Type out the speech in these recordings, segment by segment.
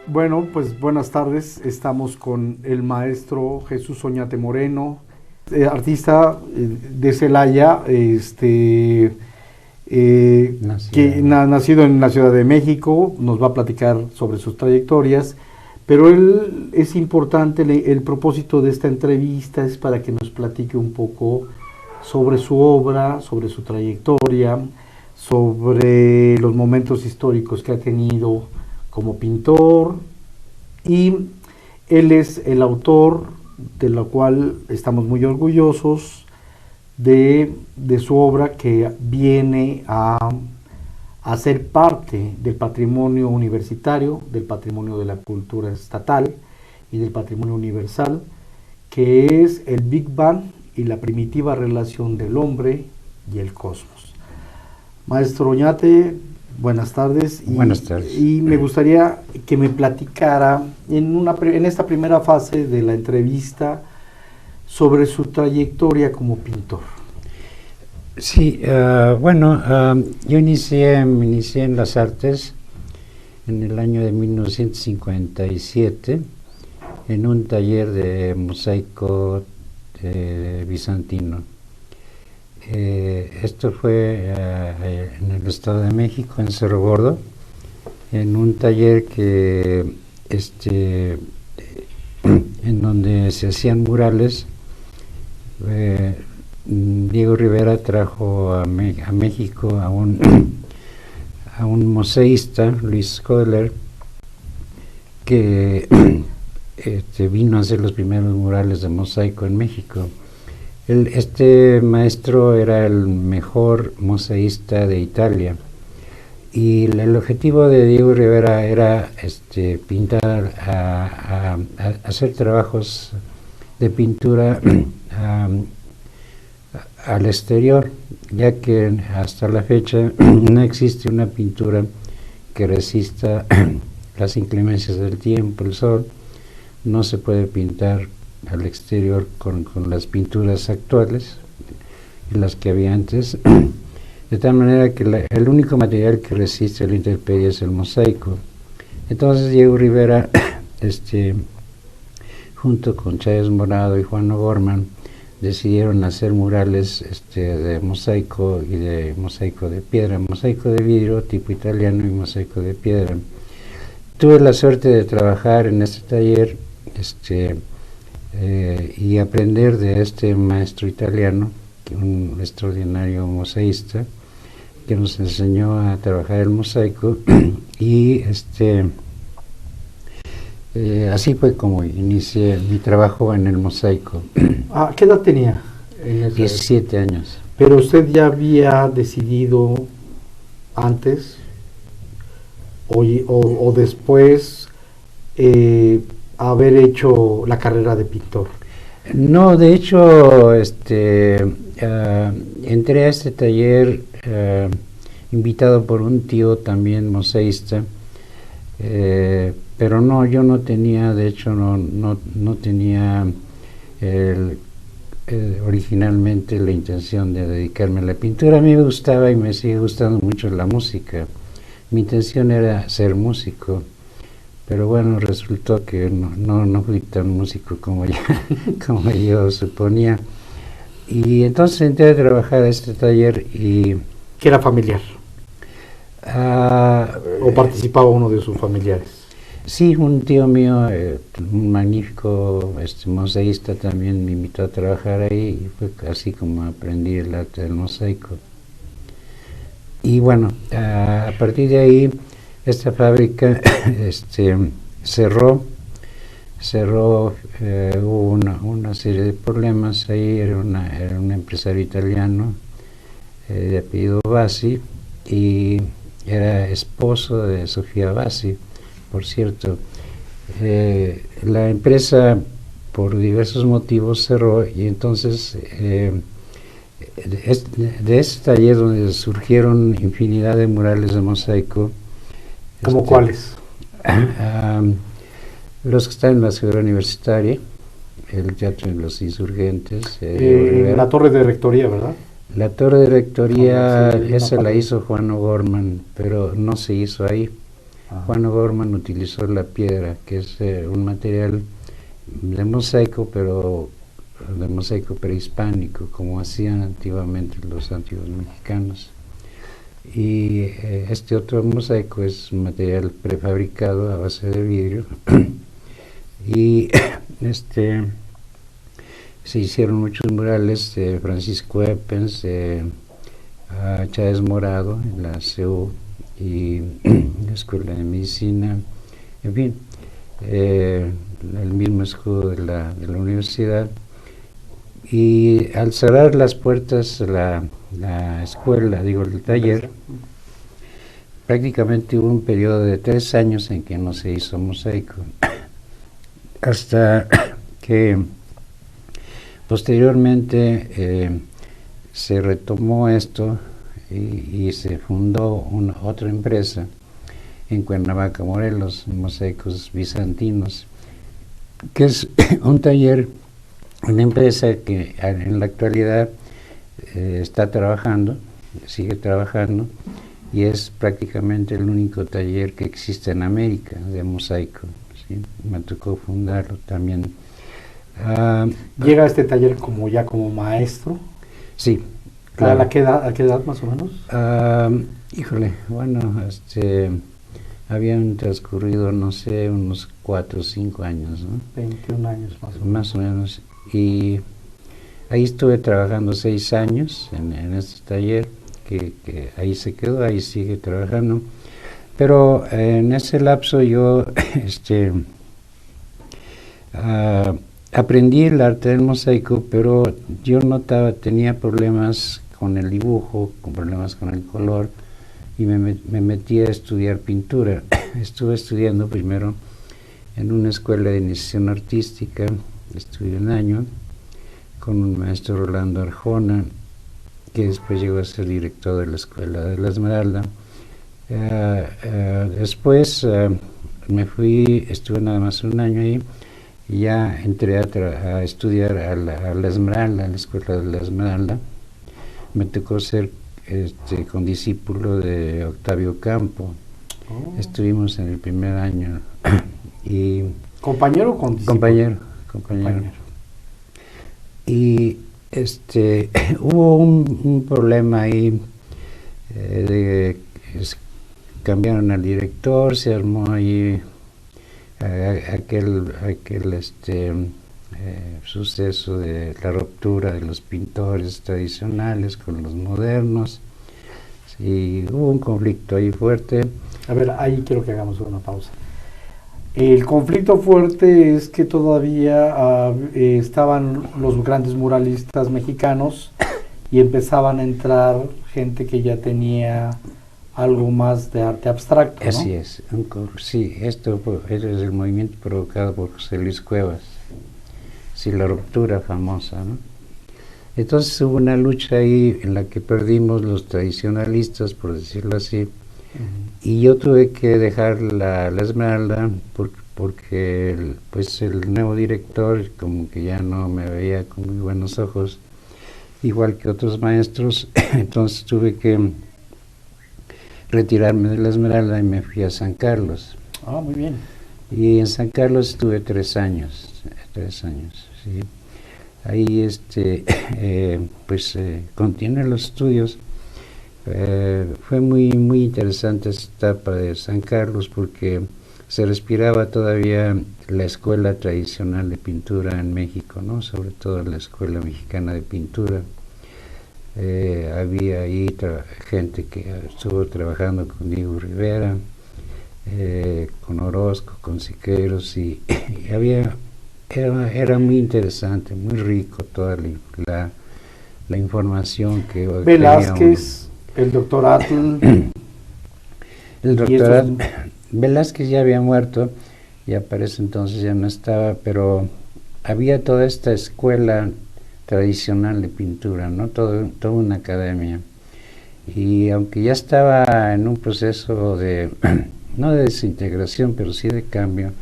Bueno, pues buenas tardes. Estamos con el maestro Jesús Oñate Moreno, artista de Celaya, nacido en la Ciudad de México. Nos va a platicar sobre sus trayectorias, pero es importante, el propósito de esta entrevista es para que nos platique un poco sobre su obra, sobre su trayectoria, sobre los momentos históricos que ha tenido como pintor, y él es el autor de la cual estamos muy orgullosos de su obra, que viene a ser parte del patrimonio universitario, del patrimonio de la cultura estatal y del patrimonio universal, que es el Big Bang y la primitiva relación del hombre y el cosmos. Maestro Oñate, buenas tardes. Buenas tardes. Y me gustaría que me platicara en esta primera fase de la entrevista sobre su trayectoria como pintor. Sí, yo inicié en las artes en el año de 1957 en un taller de mosaico bizantino. Esto fue en el Estado de México, en Cerro Gordo, en un taller en donde se hacían murales. Diego Rivera trajo a México a un mosaísta, Luis Kohler, que vino a hacer los primeros murales de mosaico en México. Este maestro era el mejor mosaísta de Italia, y el objetivo de Diego Rivera era pintar, hacer trabajos de pintura al exterior, ya que hasta la fecha no existe una pintura que resista las inclemencias del tiempo, el sol. No se puede pintar al exterior con las pinturas actuales y las que había antes, de tal manera que el único material que resiste a la intemperie es el mosaico. Entonces Diego Rivera, junto con Chávez Morado y Juan O'Gorman, decidieron hacer murales de mosaico y de mosaico de piedra, mosaico de vidrio tipo italiano y mosaico de piedra. Tuve la suerte de trabajar en este taller y aprender de este maestro italiano, un extraordinario mosaísta, que nos enseñó a trabajar el mosaico y así fue como inicié mi trabajo en el mosaico. ¿Qué edad tenía? 17 años. ¿Pero usted ya había decidido antes o después haber hecho la carrera de pintor? No, de hecho, entré a este taller invitado por un tío también mosaísta, pero no, yo no tenía, de hecho, no tenía originalmente la intención de dedicarme a la pintura. A mí me gustaba y me sigue gustando mucho la música. Mi intención era ser músico, pero bueno, resultó que no fui tan músico como yo suponía. Y entonces entré a trabajar a este taller y... ¿Que era familiar? ¿O participaba uno de sus familiares? Sí, un tío mío, un magnífico mosaísta, también me invitó a trabajar ahí, y fue así como aprendí el arte del mosaico. Y bueno, a partir de ahí, esta fábrica cerró, hubo una serie de problemas ahí. Era un empresario italiano de apellido Bassi, y era esposo de Sofía Bassi, por cierto. La empresa, por diversos motivos, cerró, y entonces de este taller donde surgieron infinidad de murales de mosaico. ¿Cómo cuáles? Los que están en la Ciudad Universitaria, el Teatro de los Insurgentes. La Torre de Rectoría, ¿verdad? La Torre de Rectoría, esa la hizo Juan O'Gorman, pero no se hizo ahí. Juan O'Gorman utilizó la piedra, que es un material de mosaico, pero de mosaico prehispánico, como hacían antiguamente los antiguos mexicanos. Y este otro mosaico es un material prefabricado a base de vidrio. Y se hicieron muchos murales de Francisco Eppens, Chávez Morado en la CEU y la Escuela de Medicina, en fin, el mismo escudo de la universidad. Y al cerrar las puertas la escuela, digo el taller, prácticamente hubo un periodo de 3 años en que no se hizo mosaico, hasta que posteriormente se retomó esto y se fundó otra empresa en Cuernavaca, Morelos, Mosaicos Bizantinos, que es un taller, una empresa que en la actualidad está trabajando, sigue trabajando, y es prácticamente el único taller que existe en América de mosaico, ¿sí? Me tocó fundarlo también. ¿Llega a este taller como maestro? Sí, claro. ¿A qué edad más o menos? Híjole, bueno, habían transcurrido, no sé, unos 4 o 5 años, ¿no? 21 años más o menos. Más o menos. Y ahí estuve trabajando 6 años en este taller, que ahí se quedó, ahí sigue trabajando. Pero en ese lapso yo aprendí el arte del mosaico, pero yo tenía problemas con el dibujo, con problemas con el color, y me metí a estudiar pintura. Estuve estudiando primero en una escuela de iniciación artística, estudié 1 año con un maestro Rolando Arjona, que después llegó a ser director de la Escuela de la Esmeralda. Después me fui, estuve nada más 1 año ahí, y ya entré a estudiar a la Esmeralda, a la Escuela de la Esmeralda. Me tocó ser condiscípulo de Octavio Campo. Estuvimos en el primer año. Y ¿compañero o condiscípulo? Compañero. Y hubo un problema ahí, cambiaron al director, se armó ahí aquel suceso de la ruptura de los pintores tradicionales con los modernos, y hubo un conflicto ahí fuerte. A ver, ahí quiero que hagamos una pausa. El conflicto fuerte es que todavía estaban los grandes muralistas mexicanos y empezaban a entrar gente que ya tenía algo más de arte abstracto, ¿no? Así es, sí, esto es el movimiento provocado por José Luis Cuevas, sí, la ruptura famosa, ¿no? Entonces hubo una lucha ahí en la que perdimos los tradicionalistas, por decirlo así, y yo tuve que dejar la Esmeralda porque el nuevo director como que ya no me veía con muy buenos ojos, igual que otros maestros. Entonces tuve que retirarme de la Esmeralda y me fui a San Carlos. Ah, muy bien. Y en San Carlos estuve 3 años, ¿sí? Ahí continué los estudios. Fue muy interesante esta etapa de San Carlos porque se respiraba todavía la escuela tradicional de pintura en México, ¿no? Sobre todo la Escuela Mexicana de Pintura. Había ahí gente que estuvo trabajando con Diego Rivera, con Orozco, con Siqueiros, y era muy interesante, muy rico toda la información que Velázquez, el doctor Atl. El doctor Velázquez ya había muerto, y para ese entonces ya no estaba, pero había toda esta escuela tradicional de pintura, ¿no? Toda una academia. Y aunque ya estaba en un proceso no de desintegración, pero sí de cambio,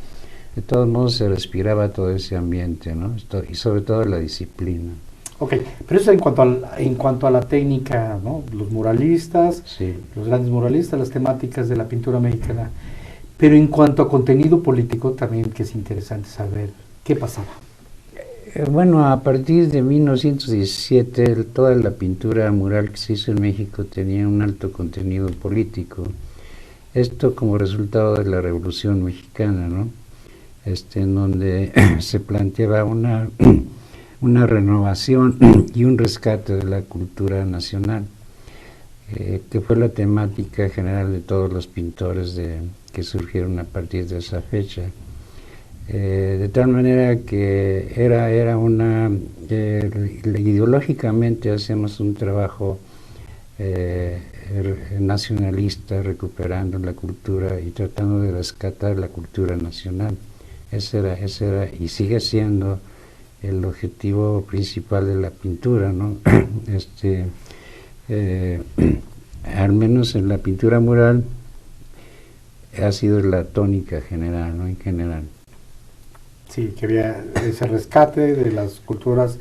de todos modos se respiraba todo ese ambiente, ¿no? Y sobre todo la disciplina. Ok, pero eso en cuanto a la técnica, ¿no? Los muralistas, sí, los grandes muralistas, las temáticas de la pintura mexicana. Pero en cuanto a contenido político, también que es interesante saber qué pasaba. Bueno, a partir de 1917, toda la pintura mural que se hizo en México tenía un alto contenido político. Esto como resultado de la Revolución Mexicana, ¿no? En donde se planteaba una renovación y un rescate de la cultura nacional, que fue la temática general de todos los pintores que surgieron a partir de esa fecha. De tal manera que era ideológicamente hacemos un trabajo nacionalista, recuperando la cultura y tratando de rescatar la cultura nacional. Ese era y sigue siendo el objetivo principal de la pintura, ¿no? Al menos en la pintura mural ha sido la tónica general, ¿no? En general. Sí, que había ese rescate de las culturas,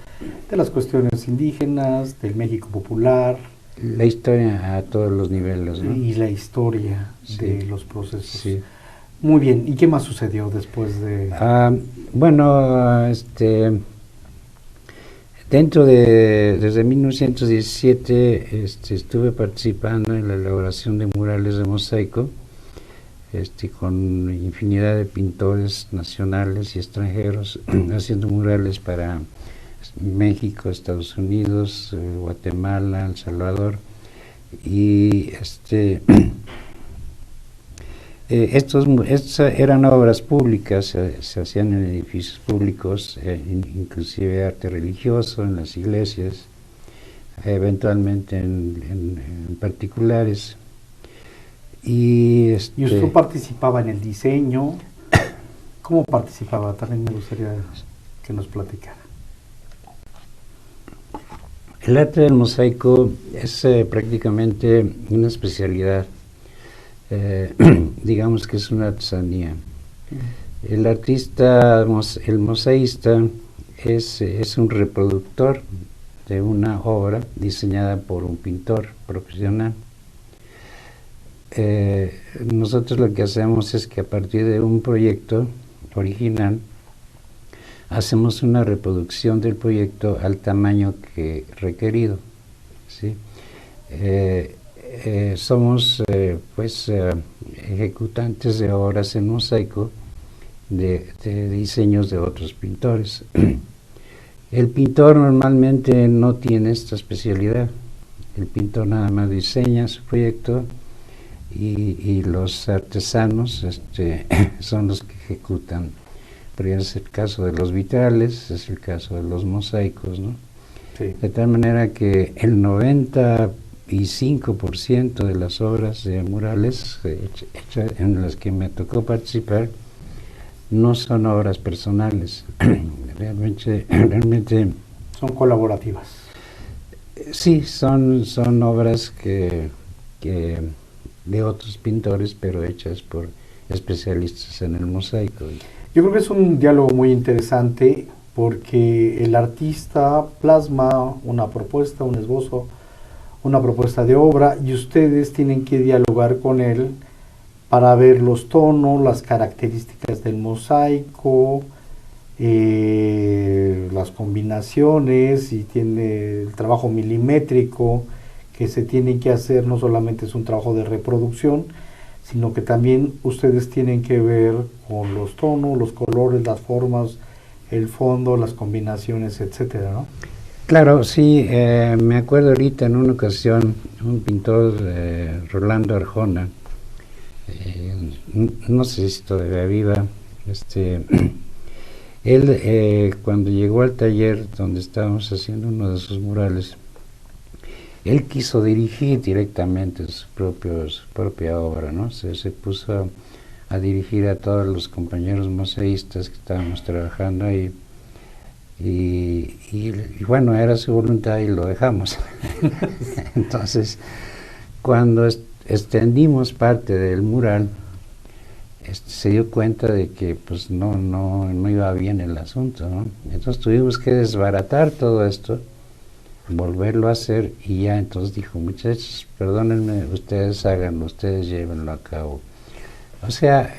de las cuestiones indígenas, del México popular. La historia a todos los niveles, ¿no? Y la historia de los procesos. Sí. Muy bien, ¿y qué más sucedió después de...? Bueno, desde 1917 estuve participando en la elaboración de murales de mosaico, con infinidad de pintores nacionales y extranjeros haciendo murales para México, Estados Unidos, Guatemala, El Salvador, y estas eran obras públicas, se hacían en edificios públicos, inclusive arte religioso en las iglesias, eventualmente en particulares. ¿Y usted participaba en el diseño? ¿Cómo participaba? También me gustaría que nos platicara. El arte del mosaico es prácticamente una especialidad, digamos que es una artesanía. El artista, el mosaísta, es un reproductor de una obra diseñada por un pintor profesional. Nosotros lo que hacemos es que a partir de un proyecto original hacemos una reproducción del proyecto al tamaño requerido, ¿sí? Somos ejecutantes de obras en mosaico de diseños de otros pintores. El pintor normalmente no tiene esta especialidad. El pintor nada más diseña su proyecto y los artesanos son los que ejecutan. Pero es el caso de los vitrales, es el caso de los mosaicos, ¿no? Sí. De tal manera que el 95% de las obras de murales en las que me tocó participar no son obras personales. realmente son colaborativas. Sí, son obras que de otros pintores, pero hechas por especialistas en el mosaico. Yo creo que es un diálogo muy interesante porque el artista plasma una propuesta, un esbozo, una propuesta de obra, y ustedes tienen que dialogar con él para ver los tonos, las características del mosaico, las combinaciones, y tiene el trabajo milimétrico que se tiene que hacer. No solamente es un trabajo de reproducción, sino que también ustedes tienen que ver con los tonos, los colores, las formas, el fondo, las combinaciones, etcétera, ¿no? Claro, sí. Me acuerdo ahorita en una ocasión, un pintor, Rolando Arjona, no sé si todavía viva, él cuando llegó al taller donde estábamos haciendo uno de sus murales, él quiso dirigir directamente su propia obra, ¿no? Se puso a dirigir a todos los compañeros mosaístas que estábamos trabajando ahí, y bueno, era su voluntad y lo dejamos. Entonces, cuando extendimos parte del mural, se dio cuenta de que pues no iba bien el asunto, ¿no? Entonces tuvimos que desbaratar todo esto, volverlo a hacer, y ya entonces dijo: muchachos, perdónenme, ustedes háganlo, ustedes llévenlo a cabo. O sea,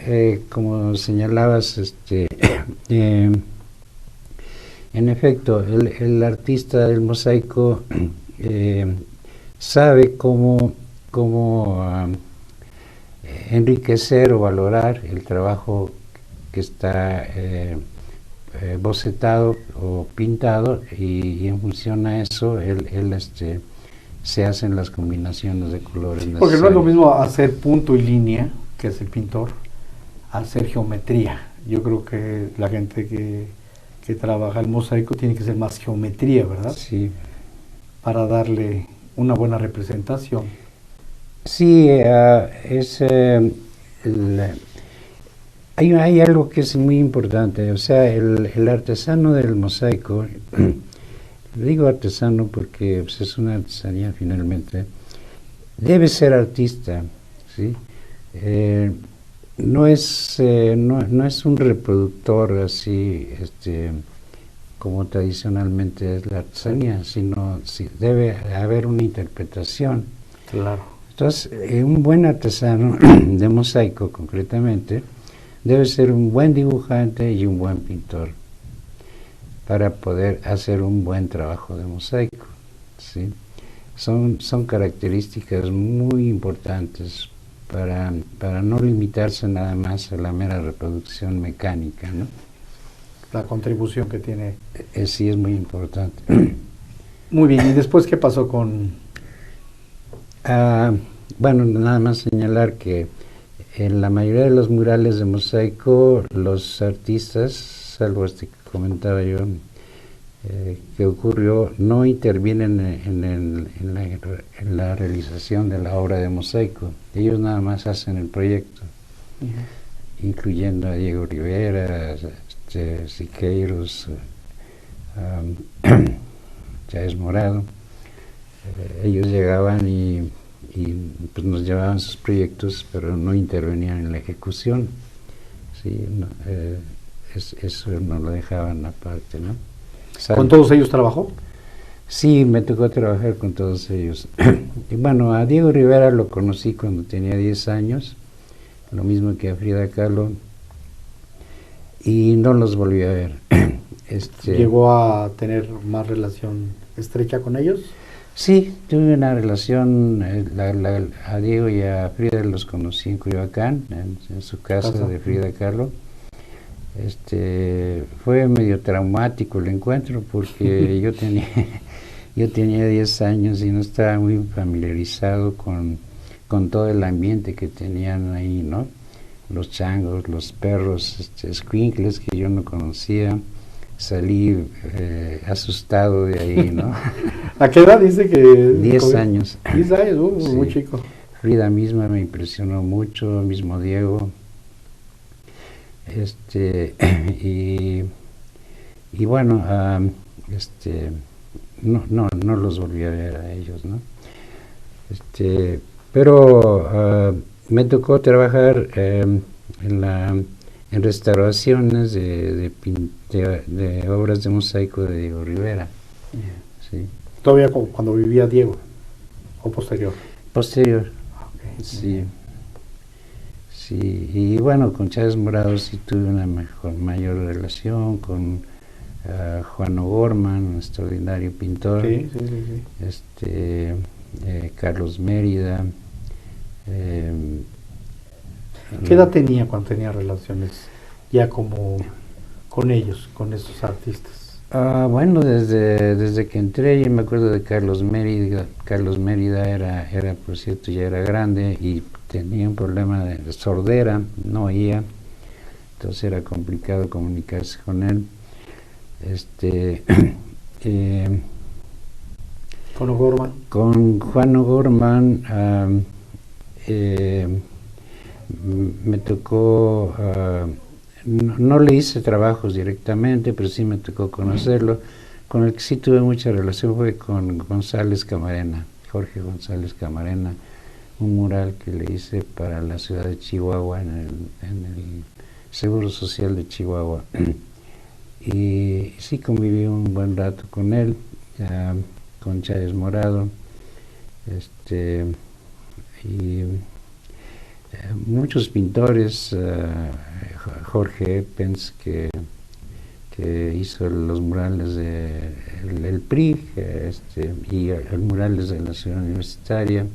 como señalabas, en efecto, el artista del mosaico sabe cómo enriquecer o valorar el trabajo que está bocetado o pintado, y en función a eso se hacen las combinaciones de colores necesarias. Porque no es lo mismo hacer punto y línea, que es el pintor, hacer geometría. Yo creo que la gente que trabaja el mosaico tiene que ser más geometría, ¿verdad? Sí. Para darle una buena representación. Sí, hay algo que es muy importante, o sea, el artesano del mosaico, digo artesano porque pues, es una artesanía finalmente, debe ser artista, ¿sí? No es un reproductor así, como tradicionalmente es la artesanía, sino debe haber una interpretación. Claro. Entonces, un buen artesano de mosaico, concretamente, debe ser un buen dibujante y un buen pintor para poder hacer un buen trabajo de mosaico, ¿sí? Son características muy importantes para no limitarse nada más a la mera reproducción mecánica, ¿no? La contribución que tiene. Sí, es muy importante. Muy bien, ¿y después qué pasó con...? Bueno, nada más señalar que en la mayoría de los murales de mosaico, los artistas, salvo que comentaba yo, que ocurrió, no intervienen en la realización de la obra de mosaico. Ellos nada más hacen el proyecto, incluyendo a Diego Rivera, Siqueiros, Chávez Morado. Ellos llegaban y pues nos llevaban sus proyectos, pero no intervenían en la ejecución. Sí, no, eso no lo dejaban aparte, ¿no? ¿Con todos ellos trabajó? Sí, me tocó trabajar con todos ellos. Y bueno, a Diego Rivera lo conocí cuando tenía 10 años, lo mismo que a Frida Kahlo, y no los volví a ver. ¿Llegó a tener más relación estrecha con ellos? Sí, tuve una relación, a Diego y a Frida los conocí en Coyoacán, en su casa de Frida Kahlo. Fue medio traumático el encuentro porque yo tenía 10 años y no estaba muy familiarizado con todo el ambiente que tenían ahí, ¿no? Los changos, los perros, escuincles que yo no conocía. Salí asustado de ahí, ¿no? ¿A qué edad dice que...? 10 años. 10 años, sí. Muy chico. Frida misma me impresionó mucho, mismo Diego. Y bueno, no los volví a ver a ellos, ¿no? Pero me tocó trabajar en restauraciones de obras de mosaico de Diego Rivera. Sí. ¿Todavía cuando vivía Diego? ¿O posterior? Posterior. Okay. Sí. Sí, y bueno, con Chávez Morado sí tuve una mayor relación, con Juan O'Gorman, un extraordinario pintor. Sí. Carlos Mérida. ¿Qué edad tenía cuando tenía relaciones ya como con ellos, con esos artistas? Bueno, desde que entré, yo me acuerdo de Carlos Mérida. Carlos Mérida era, por cierto, ya era grande y tenía un problema de sordera, no oía, entonces era complicado comunicarse con él. ¿Con O'Gorman? Con Juan O'Gorman me tocó, no le hice trabajos directamente, pero sí me tocó conocerlo. Con el que sí tuve mucha relación fue con González Camarena, Jorge González Camarena, un mural que le hice para la ciudad de Chihuahua, en el Seguro Social de Chihuahua. Y sí conviví un buen rato con él, con Chávez Morado, y muchos pintores, Jorge Eppens, que hizo los murales del PRI, y el murales de la ciudad universitaria,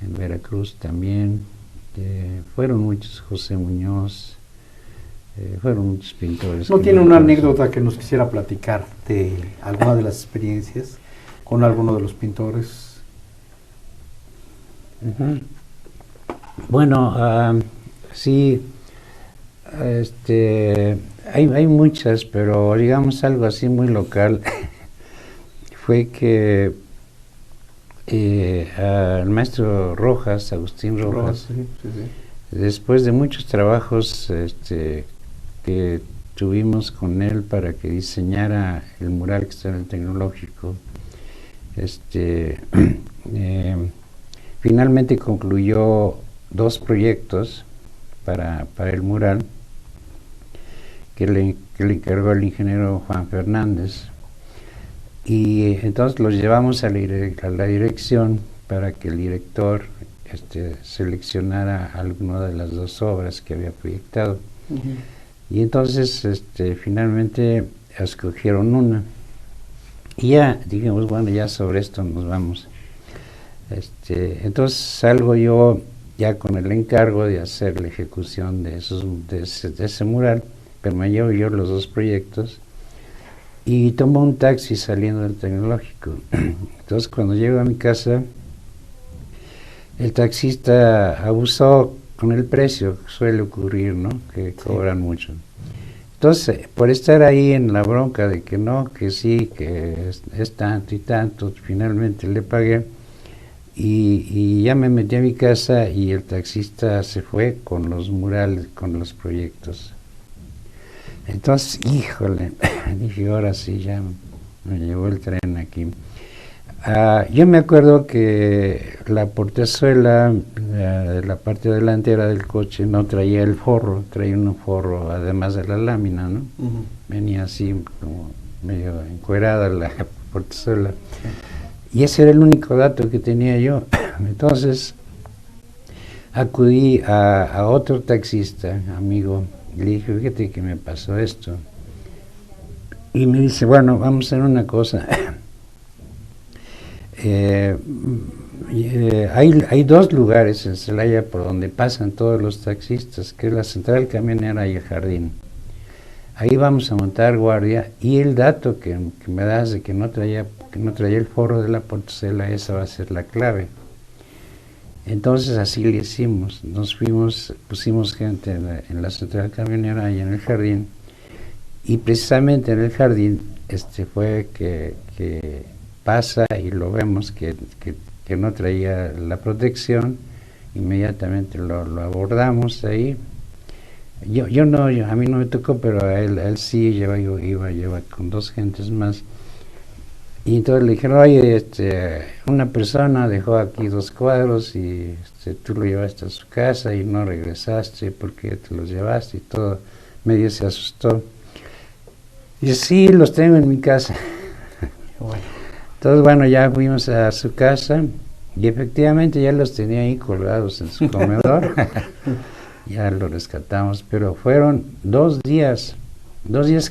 en Veracruz también, fueron muchos, José Muñoz, fueron muchos pintores. ¿No tiene una anécdota que nos quisiera platicar de alguna de las experiencias con alguno de los pintores? Uh-huh. Bueno, sí, hay muchas, pero digamos algo así muy local. Fue que al maestro Rojas, Agustín Rojas, Sí. después de muchos trabajos que tuvimos con él para que diseñara el mural que está en el Tecnológico, finalmente concluyó 2 proyectos para el mural que le encargó el ingeniero Juan Fernández, y entonces los llevamos a la dirección para que el director seleccionara alguna de las 2 obras que había proyectado. Uh-huh. Y entonces finalmente escogieron una, y ya dijimos, bueno, ya sobre esto nos vamos. Entonces salgo yo ya con el encargo de hacer la ejecución de ese mural, pero me llevo yo los 2 proyectos y tomo un taxi saliendo del Tecnológico. Entonces cuando llego a mi casa, el taxista abusó con el precio, suele ocurrir, ¿no? Que cobran mucho. Entonces, por estar ahí en la bronca de que no, que sí, que es tanto y tanto, finalmente le pagué. Y ya me metí a mi casa y el taxista se fue con los murales, con los proyectos. Entonces, híjole, dije, ahora sí, ya me llevó el tren aquí. Yo me acuerdo que la portezuela de la parte delantera del coche no traía el forro, traía un forro además de la lámina, ¿no? Uh-huh. Venía así como medio encuerada la portezuela. Y ese era el único dato que tenía yo. Entonces acudí a otro taxista, amigo, y le dije, fíjate que me pasó esto. Y me dice, bueno, vamos a hacer una cosa. Hay 2 lugares en Celaya por donde pasan todos los taxistas, que es la central camionera y el jardín. Ahí vamos a montar guardia, y el dato que me das de que no traía el forro de la portezuela, esa va a ser la clave. Entonces así le hicimos, nos fuimos, pusimos gente en la central camionera y en el jardín, y precisamente en el jardín fue que pasa y lo vemos que no traía la protección. Inmediatamente lo abordamos ahí. Yo no, a mí no me tocó, pero a él sí, iba con 2 gentes más. Y entonces le dijeron, oye, una persona dejó aquí 2 cuadros y tú lo llevaste a su casa y no regresaste, porque te los llevaste y todo. Medio se asustó. Y sí, los tengo en mi casa. Bueno. Entonces, bueno, ya fuimos a su casa y efectivamente ya los tenía ahí colgados en su comedor. Ya lo rescatamos, pero fueron 2 días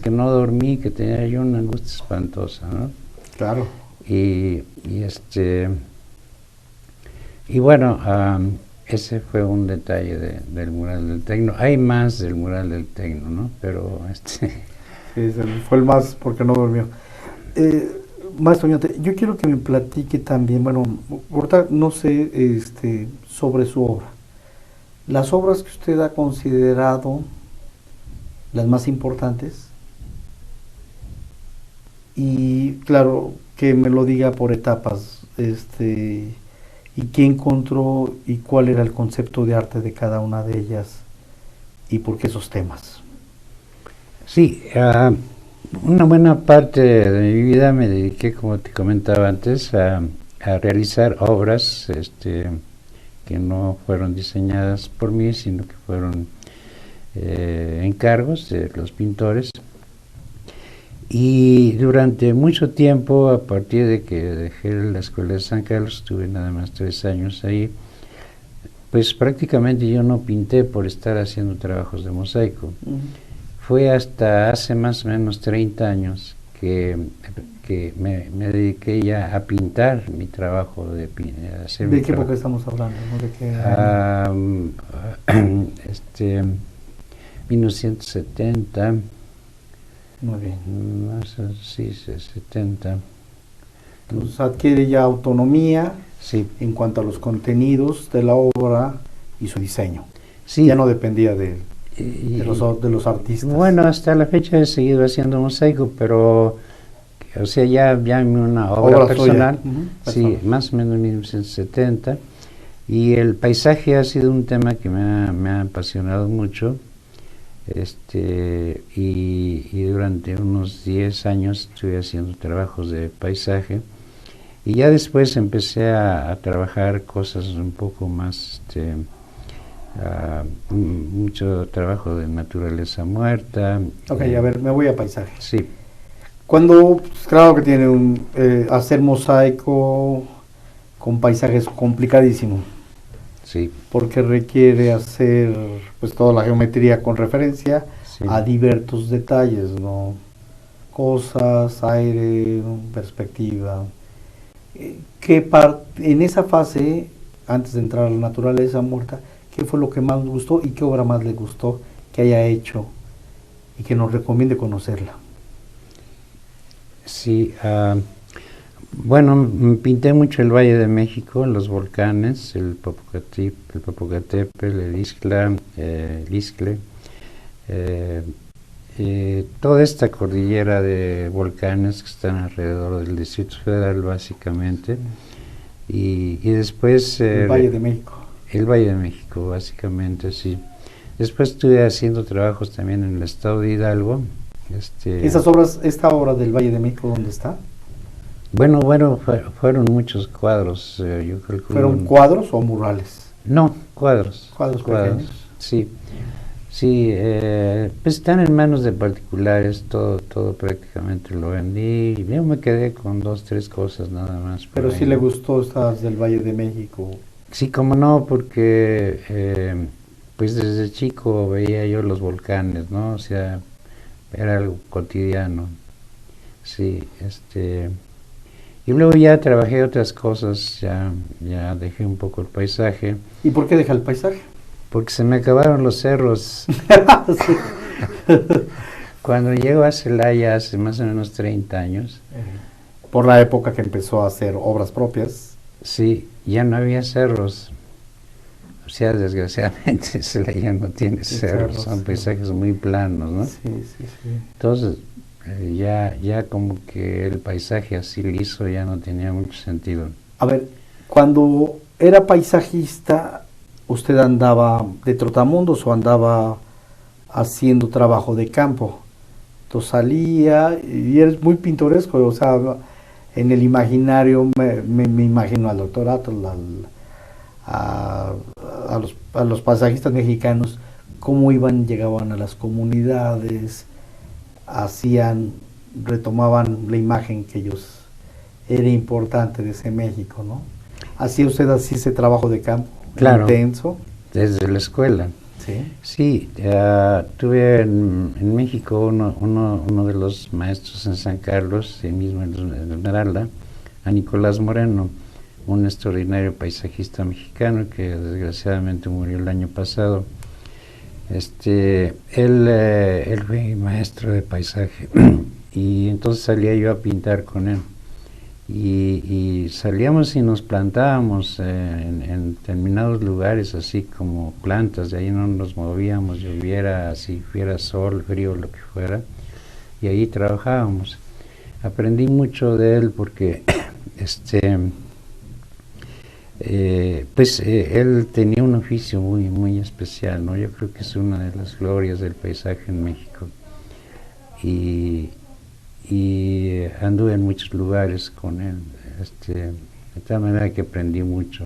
que no dormí, que tenía yo una angustia espantosa, ¿no? Claro. Y bueno, ese fue un detalle del mural del Tecno. Hay más del mural del Tecno, ¿no? Pero Sí, fue el más porque no durmió. Maestro Oñate, yo quiero que me platique también, bueno, ahorita no sé sobre su obra. Las obras que usted ha considerado las más importantes, y claro, que me lo diga por etapas, y qué encontró y cuál era el concepto de arte de cada una de ellas y por qué esos temas. Sí, una buena parte de mi vida me dediqué, como te comentaba antes, a realizar obras que no fueron diseñadas por mí, sino que fueron encargos de los pintores. Y durante mucho tiempo, a partir de que dejé la Escuela de San Carlos, estuve nada más 3 años ahí, Pues prácticamente yo no pinté por estar haciendo trabajos de mosaico. Fue hasta hace más o menos 30 años que me dediqué ya a pintar mi trabajo hacer ¿De qué época estamos hablando? ¿No? ¿De qué 1970. Muy bien. Sí, 70. Entonces adquiere ya autonomía, sí, en cuanto a los contenidos de la obra y su diseño. Sí. Ya no dependía de los artistas. Bueno, hasta la fecha he seguido haciendo mosaico, pero, o sea, ya en una obra personal, sí, más o menos en 1970, y el paisaje ha sido un tema que me ha apasionado mucho, y durante unos 10 años estuve haciendo trabajos de paisaje, y ya después empecé a trabajar cosas un poco más, mucho trabajo de naturaleza muerta. Ok, a ver, me voy a paisaje. Sí. Cuando, claro que tiene hacer mosaico con paisaje es complicadísimo. Sí. Porque requiere hacer pues toda la geometría con referencia a diversos detalles, ¿no? Cosas, aire, perspectiva. En esa fase, antes de entrar a la naturaleza muerta, ¿qué fue lo que más nos gustó y qué obra más le gustó que haya hecho y que nos recomiende conocerla? Sí, bueno, pinté mucho el Valle de México, los volcanes, el Popocatépetl, el Ixtla, el Ixtle, toda esta cordillera de volcanes que están alrededor del Distrito Federal, básicamente, y después... el Valle de México. El Valle de México, básicamente, sí. Después estuve haciendo trabajos también en el estado de Hidalgo. ¿Esta obra del Valle de México dónde está? Bueno, fueron muchos cuadros, yo calculo. ¿Fueron cuadros o murales? No, cuadros. Cuadros pequeños. Sí, pues están en manos de particulares, todo prácticamente lo vendí. Yo me quedé con 2, 3 cosas nada más. Pero sí le gustó estas del Valle de México. Sí, como no, porque pues desde chico veía yo los volcanes, ¿no? O sea, era algo cotidiano. Sí, y luego ya trabajé otras cosas, ya dejé un poco el paisaje. ¿Y por qué deja el paisaje? Porque se me acabaron los cerros. Cuando llego a Celaya hace más o menos 30 años. Por la época que empezó a hacer obras propias. Sí, ya no había cerros. O sea, desgraciadamente Celaya no tiene cerros, son paisajes muy planos, ¿no? Sí. Entonces, ya como que el paisaje así liso ya no tenía mucho sentido. A ver, cuando era paisajista, ¿usted andaba de trotamundos o andaba haciendo trabajo de campo? Entonces salía y eres muy pintoresco, o sea, en el imaginario me imagino al doctor Atl, a los paisajistas mexicanos, cómo llegaban a las comunidades, retomaban la imagen que ellos era importante de ese México, ¿no? ¿Hacía usted así ese trabajo de campo? Claro, intenso. Desde la escuela. Sí, tuve en México uno de los maestros en San Carlos, el mismo en Esmeralda, a Nicolás Moreno, un extraordinario paisajista mexicano que desgraciadamente murió el año pasado. Él fue mi maestro de paisaje y entonces salía yo a pintar con él y salíamos y nos plantábamos en determinados lugares, así como plantas, de ahí no nos movíamos, lloviera, si fuera sol, frío, lo que fuera, y ahí trabajábamos. Aprendí mucho de él porque él tenía un oficio muy especial, ¿no? Yo creo que es una de las glorias del paisaje en México. Y anduve en muchos lugares con él, de tal manera que aprendí mucho.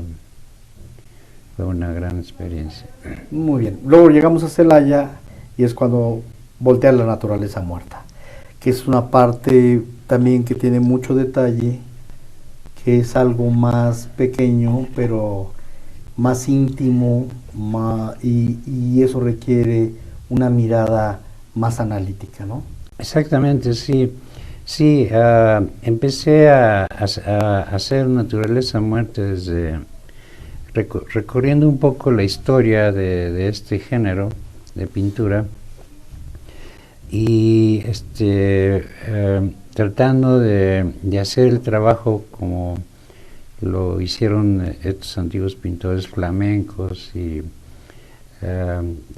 Fue una gran experiencia. Muy bien. Luego llegamos a Celaya y es cuando voltea la naturaleza muerta, que es una parte también que tiene mucho detalle, que es algo más pequeño, pero más íntimo, y eso requiere una mirada más analítica, ¿no? Exactamente, sí. Sí, empecé a hacer naturaleza muerte desde recorriendo un poco la historia de este género de pintura y tratando de hacer el trabajo como lo hicieron estos antiguos pintores flamencos y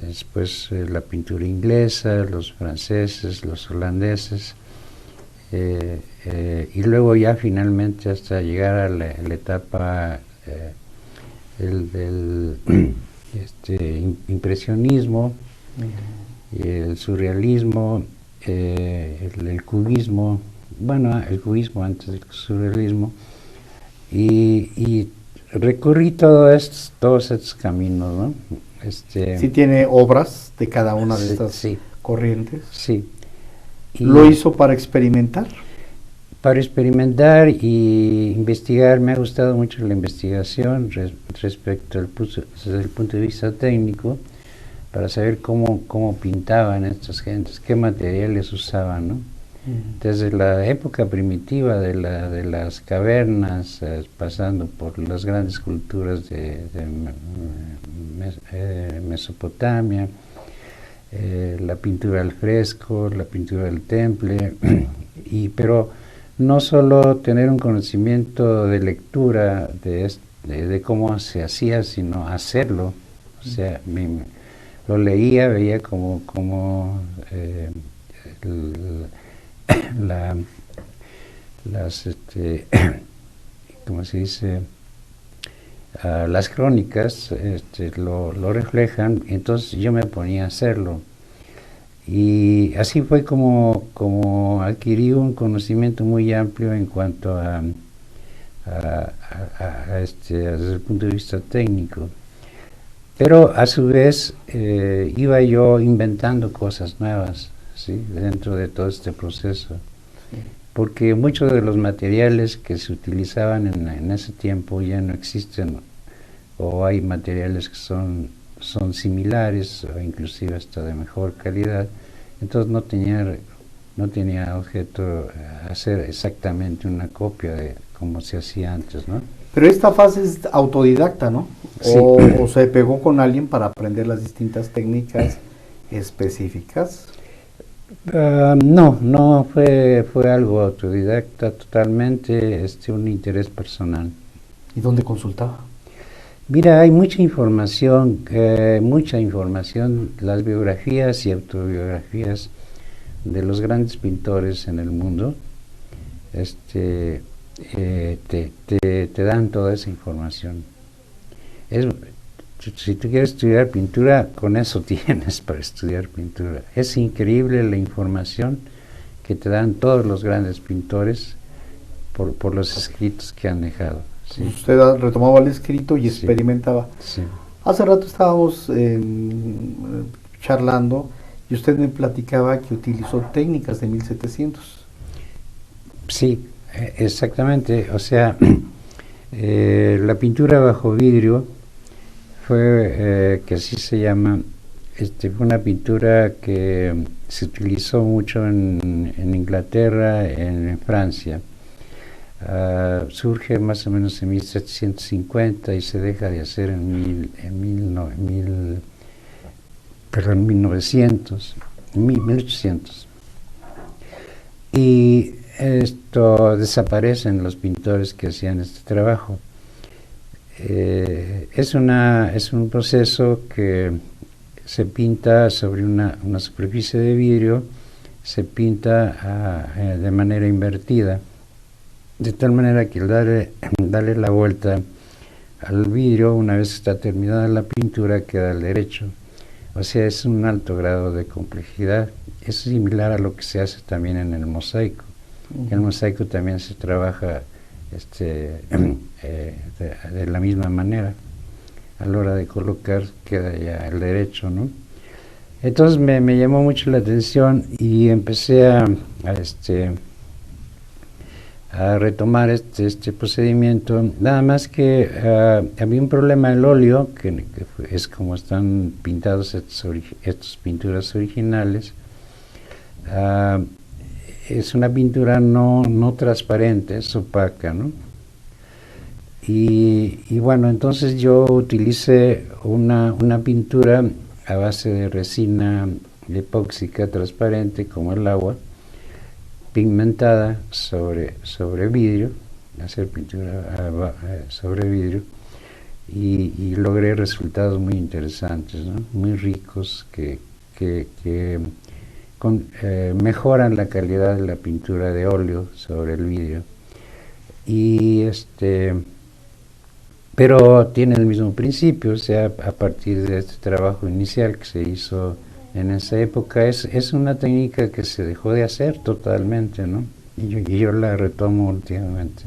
después la pintura inglesa, los franceses, los holandeses, y luego ya finalmente hasta llegar a la etapa del impresionismo, el surrealismo, el cubismo, bueno, el cubismo antes del surrealismo, y recorrí todos estos caminos, ¿no? Sí tiene obras de cada una de estas sí, corrientes. Sí. Y ¿lo hizo para experimentar? Para experimentar y investigar. Me ha gustado mucho la investigación respecto desde el punto de vista técnico, para saber cómo pintaban estas gentes, qué materiales usaban, ¿no? Desde la época primitiva de las cavernas, pasando por las grandes culturas de Mesopotamia, la pintura al fresco, la pintura del temple, pero no solo tener un conocimiento de lectura de cómo se hacía, sino hacerlo. O sea, lo leía, veía como ¿cómo se dice? Las crónicas lo reflejan, entonces yo me ponía a hacerlo. Y así fue como adquirí un conocimiento muy amplio en cuanto desde el punto de vista técnico. Pero a su vez iba yo inventando cosas nuevas, ¿sí?, dentro de todo este proceso. Sí. Porque muchos de los materiales que se utilizaban en ese tiempo ya no existen, o hay materiales que son similares o inclusive hasta de mejor calidad. Entonces no tenía objeto hacer exactamente una copia de como se hacía antes, ¿no? Pero esta fase es autodidacta, ¿no? Sí. O se pegó con alguien para aprender las distintas técnicas específicas. No fue algo autodidacta totalmente, un interés personal. ¿Y dónde consultaba? Mira, hay mucha información, las biografías y autobiografías de los grandes pintores en el mundo, te dan toda esa información. Si tú quieres estudiar pintura, con eso tienes para estudiar pintura. Es increíble la información que te dan todos los grandes pintores por los escritos que han dejado. Sí. Usted retomaba el escrito y experimentaba. Sí. Hace rato estábamos charlando y usted me platicaba que utilizó técnicas de 1700. Sí, exactamente. O sea, la pintura bajo vidrio fue, que así se llama, fue una pintura que se utilizó mucho en Inglaterra, en Francia. Surge más o menos en 1750 y se deja de hacer en 1800. Y esto desaparecen los pintores que hacían este trabajo. Es un proceso que se pinta sobre una superficie de vidrio, se pinta de manera invertida, de tal manera que al darle la vuelta al vidrio, una vez está terminada la pintura, queda al derecho. O sea, es un alto grado de complejidad. Es similar a lo que se hace también en el mosaico. En el mosaico también se trabaja de la misma manera. A la hora de colocar queda ya al derecho, ¿no? Entonces me llamó mucho la atención y empecé a retomar este procedimiento, nada más que había un problema del óleo, que es como están pintados estas pinturas originales. Es una pintura no transparente, es opaca, ¿no? Y bueno, entonces yo utilicé una pintura a base de resina epóxica transparente como el agua, pigmentada sobre vidrio, hacer pintura sobre vidrio, y logré resultados muy interesantes, ¿no? Muy ricos que mejoran la calidad de la pintura de óleo sobre el vidrio. Y pero tiene el mismo principio, o sea, a partir de este trabajo inicial que se hizo en esa época, es una técnica que se dejó de hacer totalmente, ¿no? Y yo la retomo últimamente,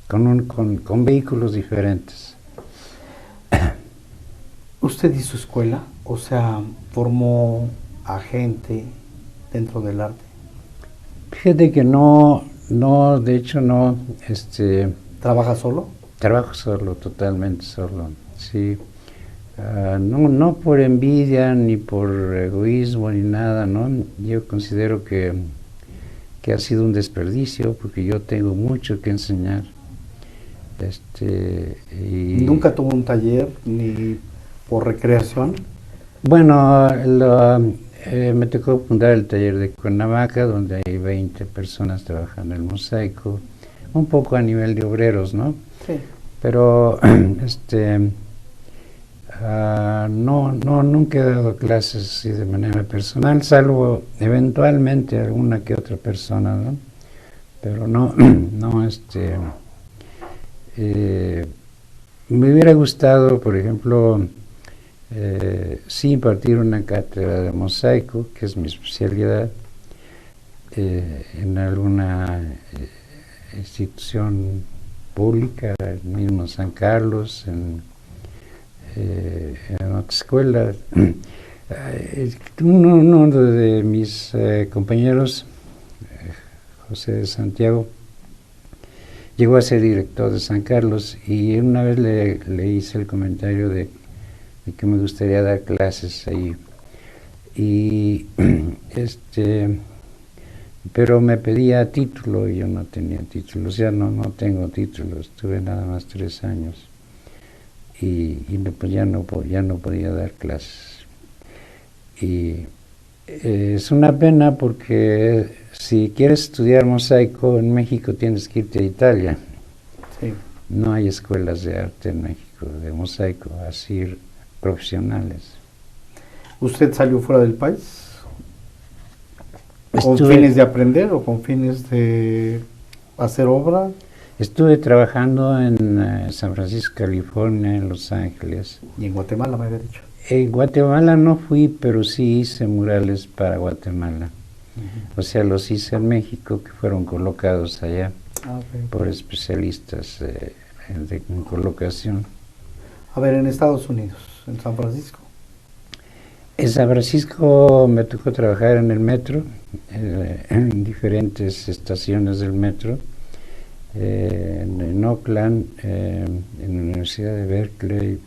con vehículos diferentes. ¿Usted hizo escuela? O sea, formó a gente dentro del arte. Fíjate que no, de hecho no, ¿Trabaja solo? Trabajo solo, totalmente solo, sí. No por envidia ni por egoísmo ni nada, ¿no? Yo considero que ha sido un desperdicio porque yo tengo mucho que enseñar. ¿Nunca tuvo un taller ni por recreación? Bueno, me tocó fundar el taller de Cuernavaca, donde hay 20 personas trabajando en el mosaico, un poco a nivel de obreros, ¿no? Sí. Pero nunca he dado clases así de manera personal, salvo eventualmente alguna que otra persona, ¿no? Pero me hubiera gustado, por ejemplo, sí impartir una cátedra de mosaico, que es mi especialidad, en alguna institución pública, el mismo San Carlos, en otra escuela. Uno de mis compañeros, José de Santiago, llegó a ser director de San Carlos y una vez le hice el comentario de que me gustaría dar clases ahí. Y pero me pedía título y yo no tenía título, o sea, no tengo título, estuve nada más 3 años y pues ya no podía dar clases. Y es una pena porque si quieres estudiar mosaico en México tienes que irte a Italia. Sí. No hay escuelas de arte en México, de mosaico, así profesionales. ¿Usted salió fuera del país? ¿Con fines de aprender o con fines de hacer obra? Estuve trabajando en San Francisco, California, en Los Ángeles. Y en Guatemala, me había dicho. En Guatemala no fui, pero sí hice murales para Guatemala. O sea, los hice en México, que fueron colocados allá por especialistas en colocación. A ver, en Estados Unidos, en San Francisco. En San Francisco me tocó trabajar en el metro, en diferentes estaciones del metro, en Oakland, en la Universidad de Berkeley,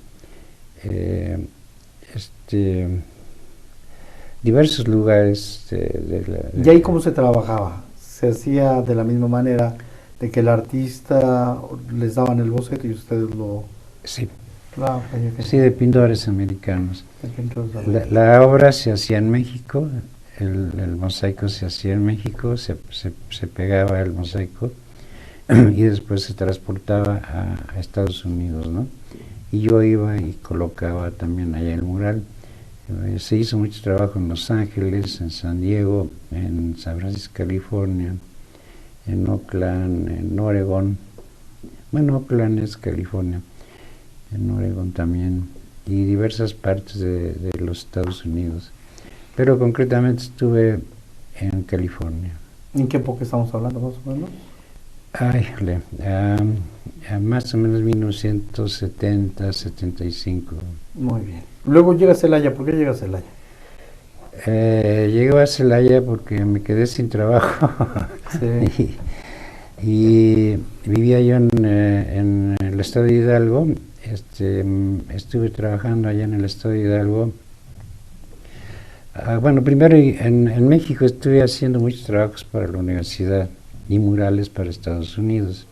diversos lugares. ¿Y ahí cómo se trabajaba? ¿Se hacía de la misma manera de que el artista les daban el boceto y ustedes lo...? Sí. Claro, sí, de pintores americanos. La obra se hacía en México, el mosaico se hacía en México, se pegaba el mosaico y después se transportaba a Estados Unidos, ¿no? Y yo iba y colocaba también allá el mural. Se hizo mucho trabajo en Los Ángeles, en San Diego, en San Francisco, California, en Oakland, en Oregón. Bueno, Oakland es California. En Oregón también, y diversas partes de los Estados Unidos. Pero concretamente estuve en California. ¿En qué época estamos hablando, más o menos? Más o menos 1970, 75. Muy bien. Luego llega a Celaya. ¿Por qué llega a Celaya? Llegué a Celaya porque me quedé sin trabajo. Sí. Y vivía yo en el estado de Hidalgo. Estuve trabajando allá en el estado de Hidalgo. Bueno, primero en México estuve haciendo muchos trabajos para la universidad y murales para Estados Unidos.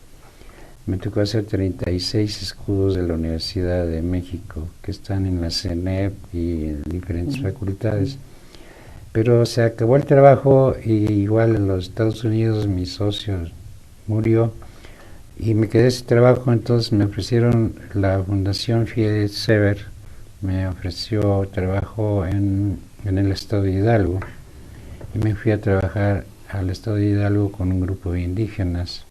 Me tocó hacer 36 escudos de la Universidad de México, que están en la CENEP y en diferentes facultades. Pero se acabó el trabajo y igual en los Estados Unidos mi socio murió y me quedé sin trabajo. Entonces me ofrecieron la Fundación Fidel Sever, me ofreció trabajo en el estado de Hidalgo y me fui a trabajar al estado de Hidalgo con un grupo de indígenas.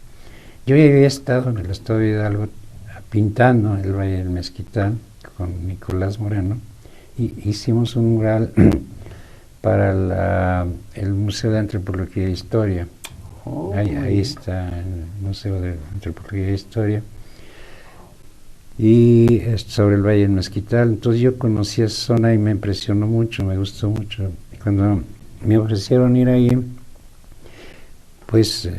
Yo ya había estado en el estado de Hidalgo pintando el Valle del Mezquital con Nicolás Moreno y hicimos un mural para el Museo de Antropología e Historia. Ahí está el Museo de Antropología e Historia. Y sobre el Valle del Mezquital. Entonces yo conocí esa zona y me impresionó mucho, me gustó mucho. Y cuando me ofrecieron ir ahí, pues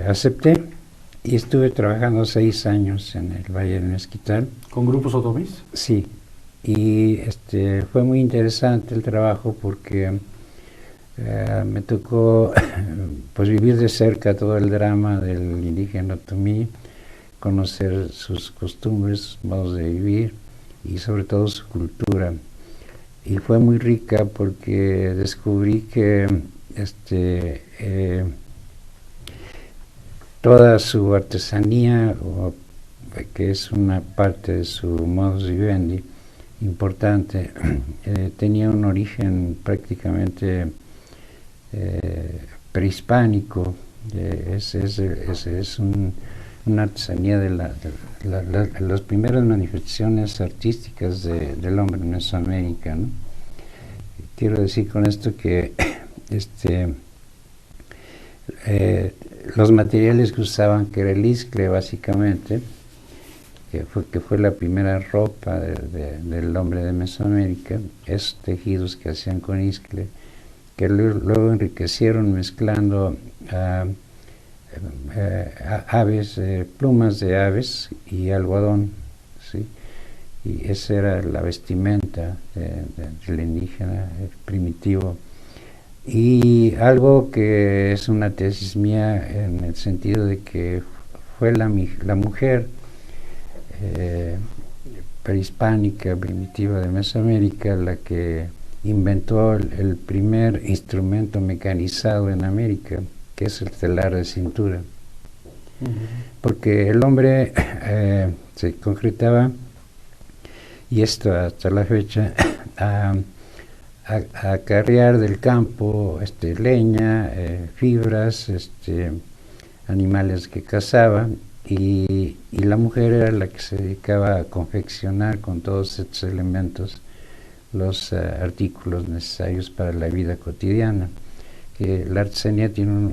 acepté y estuve trabajando 6 años en el Valle del Mezquital. ¿Con grupos otomís? Sí, y fue muy interesante el trabajo porque me tocó pues vivir de cerca todo el drama del indígena otomí, conocer sus costumbres, sus modos de vivir y sobre todo su cultura. Y fue muy rica porque descubrí que toda su artesanía, que es una parte de su modus vivendi importante, tenía un origen prácticamente prehispánico. Es una artesanía de las primeras manifestaciones artísticas del hombre en Mesoamérica, ¿no? Quiero decir con esto que los materiales que usaban, que era el iscle básicamente, que fue la primera ropa del hombre de Mesoamérica, esos tejidos que hacían con iscle, que luego enriquecieron mezclando aves, plumas de aves y algodón, ¿sí? Y esa era la vestimenta del indígena primitivo. Y algo que es una tesis mía en el sentido de que fue la mujer prehispánica, primitiva de Mesoamérica, la que inventó el primer instrumento mecanizado en América, que es el telar de cintura. Porque el hombre se concretaba, y esto hasta la fecha, a acarrear del campo leña, fibras, animales que cazaba, y la mujer era la que se dedicaba a confeccionar con todos estos elementos los artículos necesarios para la vida cotidiana. La artesanía tiene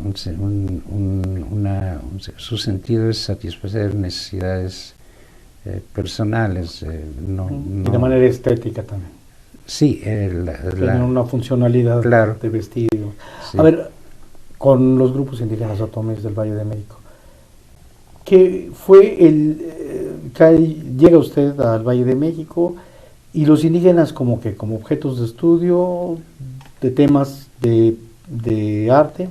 su sentido es satisfacer necesidades personales. Y de manera estética también. Sí, tiene una funcionalidad, claro, de vestido. Sí. A ver, con los grupos indígenas otomíes del Valle de México, ¿qué fue llega usted al Valle de México y los indígenas como objetos de estudio, de temas de arte,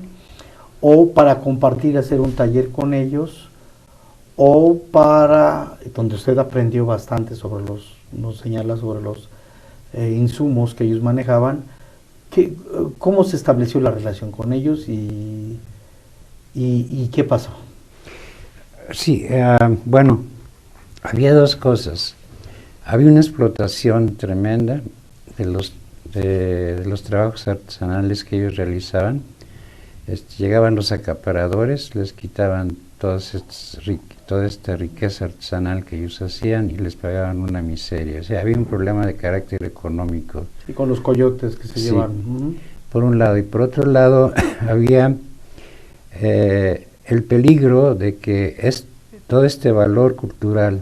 o para compartir, hacer un taller con ellos, o para, donde usted aprendió bastante sobre nos señala sobre los insumos que ellos manejaban, ¿cómo se estableció la relación con ellos y qué pasó? Sí, bueno, había dos cosas. Había una explotación tremenda de los trabajos artesanales que ellos realizaban. Llegaban los acaparadores, les quitaban toda esta riqueza artesanal que ellos hacían y les pagaban una miseria. O sea, había un problema de carácter económico. Y con los coyotes que se llevan. Por un lado. Y por otro lado, había el peligro de que todo este valor cultural,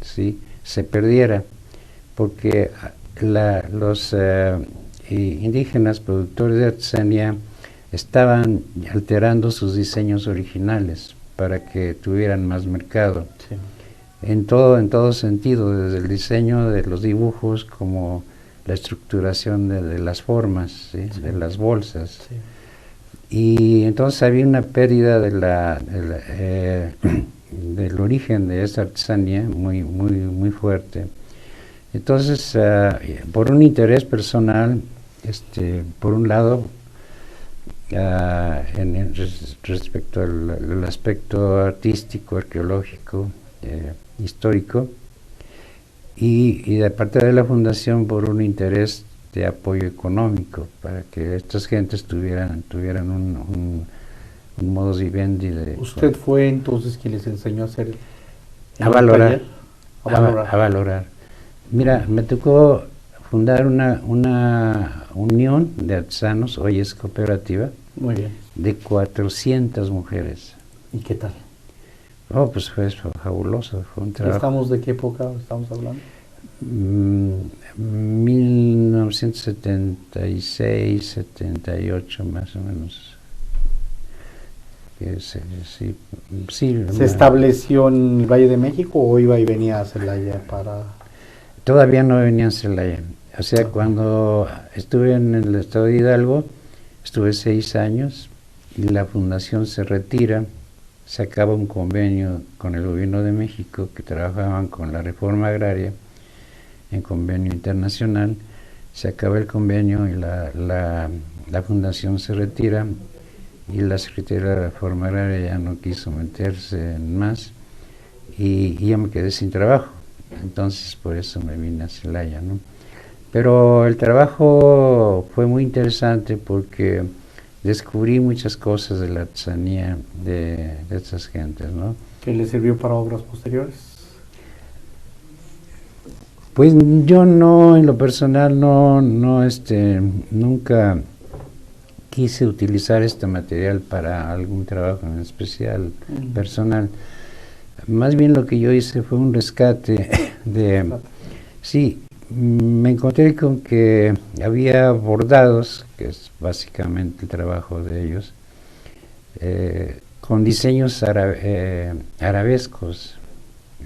¿sí?, se perdiera, porque los indígenas productores de artesanía estaban alterando sus diseños originales para que tuvieran más mercado. Sí. En todo sentido, desde el diseño de los dibujos como la estructuración de las formas, ¿sí? Sí. De las bolsas. Sí. Y entonces había una pérdida del origen de esa artesanía muy fuerte. Entonces, por un interés personal, por un lado, respecto al aspecto artístico, arqueológico, histórico, y de parte de la fundación por un interés de apoyo económico para que estas gentes tuvieran un modus vivendi. ¿Usted fue entonces quien les enseñó a hacer a valorar, a valorar? Mira, me tocó fundar una unión de artesanos, hoy es cooperativa, Muy bien. de 400 mujeres. ¿Y qué tal? Oh, pues fue fabuloso, fue un trabajo. ¿De qué época estamos hablando? 1976, 78 más o menos. ¿Se estableció en el Valle de México o iba y venía a Celaya para...? Todavía no venía a Celaya. O sea, cuando estuve en el estado de Hidalgo, estuve 6 años y la fundación se retira. Se acaba un convenio con el gobierno de México que trabajaban con la reforma agraria en convenio internacional. Se acaba el convenio y la fundación se retira y la Secretaría de la Reforma Agraria ya no quiso meterse en más y yo me quedé sin trabajo. Entonces por eso me vine a Celaya, ¿no? Pero el trabajo fue muy interesante porque descubrí muchas cosas de la artesanía de estas gentes, ¿no? ¿Que le sirvió para obras posteriores? Pues yo no, en lo personal, nunca quise utilizar este material para algún trabajo en especial, personal. Más bien lo que yo hice fue un rescate de... Sí, me encontré con que había bordados, que es básicamente el trabajo de ellos, con diseños arabescos,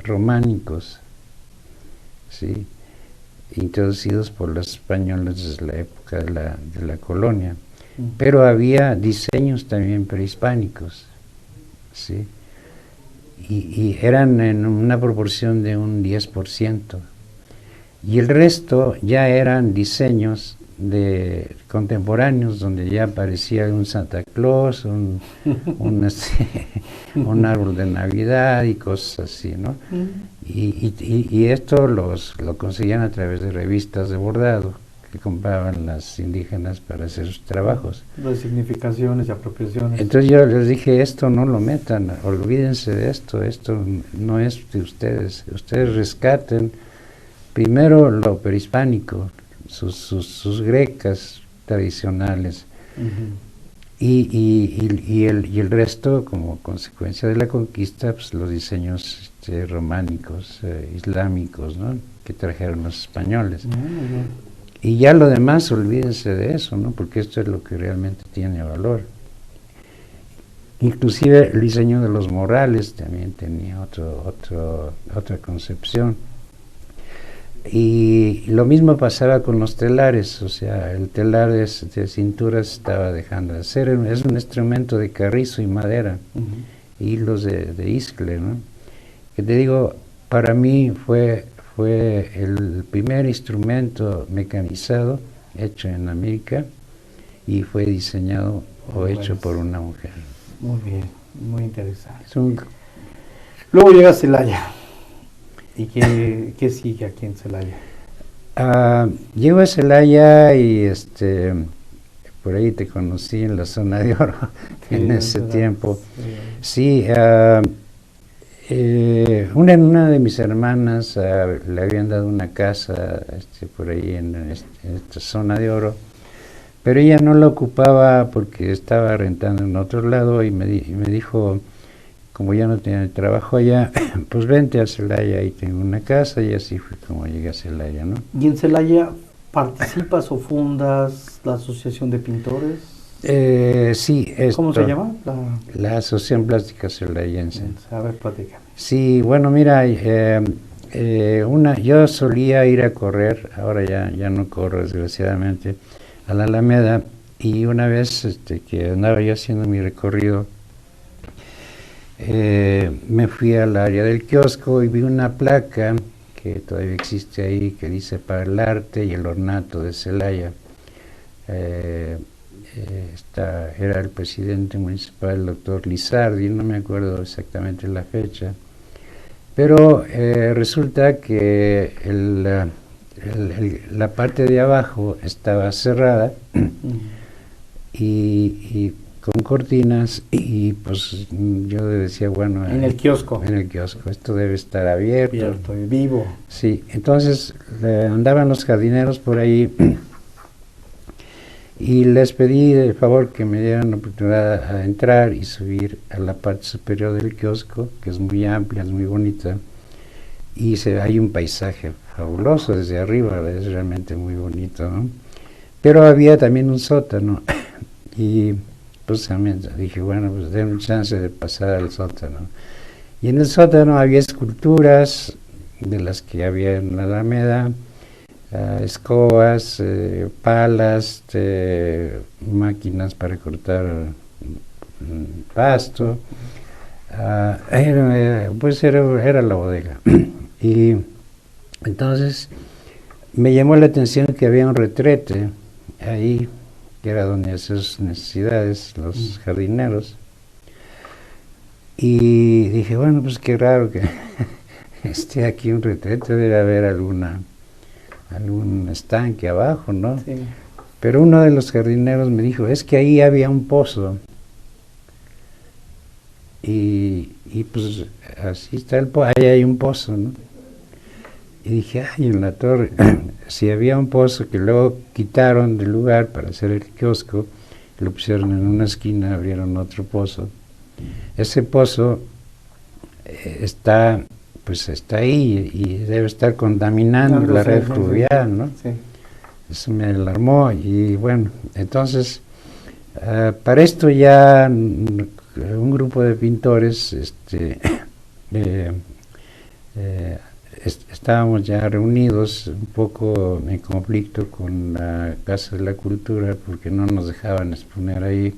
románicos, ¿sí? Introducidos por los españoles desde la época de la colonia. Pero había diseños también prehispánicos, ¿sí? Y eran en una proporción de un 10%. Y el resto ya eran diseños contemporáneos, donde ya aparecía un Santa Claus, un árbol de Navidad y cosas así, ¿no? Y esto lo conseguían a través de revistas de bordado que compraban las indígenas para hacer sus trabajos. De significaciones y apropiaciones. Entonces yo les dije, esto no lo metan, olvídense de esto no es de ustedes rescaten primero lo prehispánico, sus grecas tradicionales, y el resto, como consecuencia de la conquista, pues los diseños románicos, islámicos, ¿no? Que trajeron los españoles. Y ya lo demás, olvídense de eso, ¿no? Porque esto es lo que realmente tiene valor. Inclusive el diseño de los morrales también tenía otra concepción. Y lo mismo pasaba con los telares, o sea, el telar de cinturas estaba dejando de ser, es un instrumento de carrizo y madera, hilos de iscle, ¿no? Que te digo, para mí fue el primer instrumento mecanizado hecho en América y fue diseñado o hecho por una mujer. Muy bien, muy interesante. Luego llega a Celaya. ¿Y qué sigue aquí en Celaya? Llego a Celaya y por ahí te conocí en la Zona de Oro en ese tiempo. Sí, una de mis hermanas le habían dado una casa por ahí en esta Zona de Oro, pero ella no la ocupaba porque estaba rentando en otro lado y me dijo, como ya no tenía trabajo allá, pues vente a Celaya y tengo una casa, y así fue como llegué a Celaya, ¿no? ¿Y en Celaya participas o fundas la Asociación de Pintores? Sí, ¿Cómo se llama? La Asociación Plástica Celayense. A ver, platícame. Sí, bueno, mira, yo solía ir a correr, ahora ya no corro desgraciadamente, a la Alameda, y una vez que andaba yo haciendo mi recorrido, me fui al área del kiosco y vi una placa que todavía existe ahí, que dice para el arte y el ornato de Celaya. Era el presidente municipal, el doctor Lizardi, no me acuerdo exactamente la fecha, pero resulta que la parte de abajo estaba cerrada y con cortinas, y pues yo decía, bueno, en el kiosco, esto debe estar abierto y vivo. Sí, entonces andaban los jardineros por ahí y les pedí el favor que me dieran la oportunidad a entrar y subir a la parte superior del kiosco, que es muy amplia, es muy bonita, y hay un paisaje fabuloso desde arriba, es realmente muy bonito, ¿no? Pero había también un sótano y pues también dije, bueno, pues denme una chance de pasar al sótano. Y en el sótano había esculturas de las que había en la Alameda, escobas, palas, máquinas para cortar pasto. Pues era la bodega. Y entonces me llamó la atención que había un retrete ahí, que era donde hacían sus necesidades los jardineros. Y dije, bueno, pues qué raro que esté aquí un retrete, debe haber algún estanque abajo, ¿no? Sí. Pero uno de los jardineros me dijo, es que ahí había un pozo. Y pues así está el pozo, ahí hay un pozo, ¿no? Y dije, ay, en la torre, si había un pozo que luego quitaron del lugar para hacer el kiosco, lo pusieron en una esquina, abrieron otro pozo. Ese pozo está ahí y debe estar contaminando la red fluvial, ¿no? Sí. Eso me alarmó y bueno, entonces para esto ya un grupo de pintores estábamos ya reunidos un poco en conflicto con la Casa de la Cultura porque no nos dejaban exponer ahí,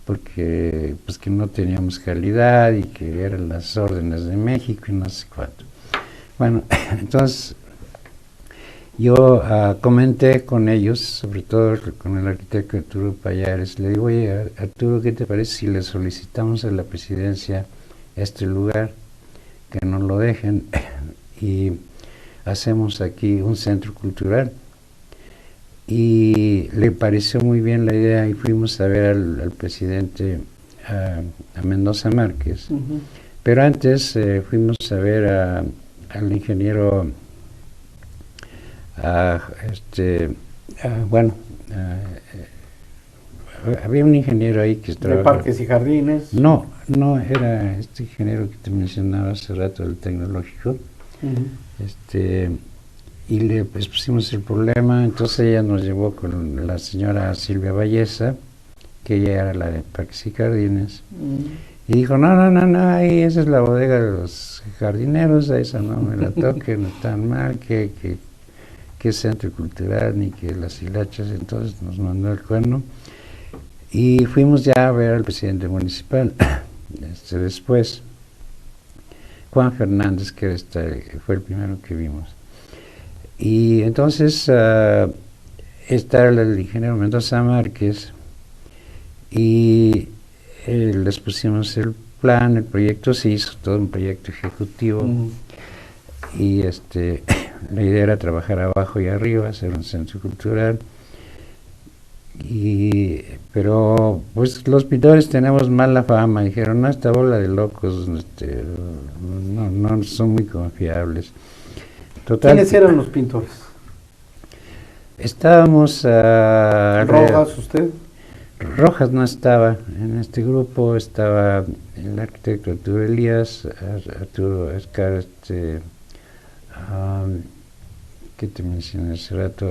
porque pues que no teníamos calidad y que eran las órdenes de México y no sé cuánto. Bueno, entonces yo comenté con ellos, sobre todo con el arquitecto Arturo Pallares, le digo, oye Arturo, ¿qué te parece si le solicitamos a la presidencia este lugar, que nos lo dejen y hacemos aquí un centro cultural? Y le pareció muy bien la idea y fuimos a ver al presidente, a Mendoza Márquez. Pero antes fuimos a ver al ingeniero, había un ingeniero ahí que trabajaba. ¿De Parques y Jardines? No, era este ingeniero que te mencionaba hace rato, del Tecnológico. Y le pusimos el problema, entonces ella nos llevó con la señora Silvia Valleza, que ella era la de Parques y Jardines, y dijo, no, ahí esa es la bodega de los jardineros, a esa no me la toquen, no tan mal, que centro cultural, ni que las hilachas. Entonces nos mandó el cuerno, y fuimos ya a ver al presidente municipal, después, Juan Fernández, que fue el primero que vimos. Y entonces está el ingeniero Mendoza Márquez y les pusimos el plan, el proyecto se hizo, todo un proyecto ejecutivo. Y la idea era trabajar abajo y arriba, hacer un centro cultural. Pero pues los pintores tenemos mala fama, dijeron, no, esta bola de locos no son muy confiables. Total, ¿quiénes eran los pintores? Estábamos ¿Rojas, usted? Rojas no estaba en este grupo, estaba el arquitecto Arturo Elías, Arturo Escar, que te mencioné hace rato,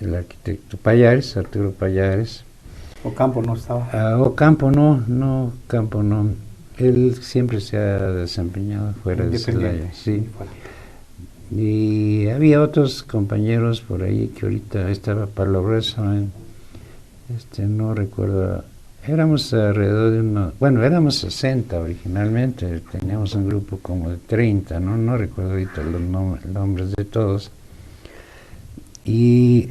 el arquitecto Pallares, Arturo Pallares. Ocampo no estaba. Ocampo no, Campo no. Él siempre se ha desempeñado fuera de Celaya, sí. Y había otros compañeros por ahí que ahorita estaba Pablo Rezo, no recuerdo. Éramos alrededor de unos, bueno, éramos 60 originalmente, teníamos un grupo como de 30, no recuerdo ahorita los nombres de todos. Y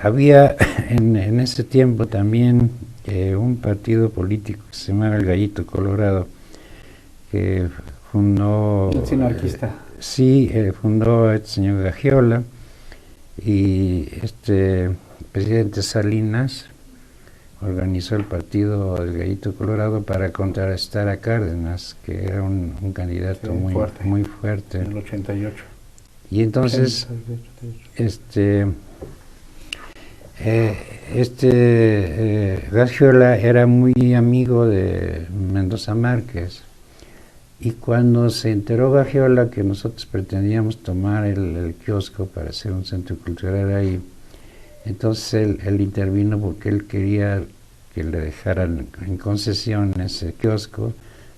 había en ese tiempo también un partido político que se llamaba el Gallito Colorado, que fundó... El sinarquista. Sí, fundó el señor Gagiola, y presidente Salinas organizó el partido del Gallito Colorado para contrarrestar a Cárdenas, que era un candidato muy fuerte. En el 88. Y entonces, Gagiola era muy amigo de Mendoza Márquez, y cuando se enteró Gagiola que nosotros pretendíamos tomar el kiosco para hacer un centro cultural ahí, entonces él intervino porque él quería que le dejaran en concesión ese kiosco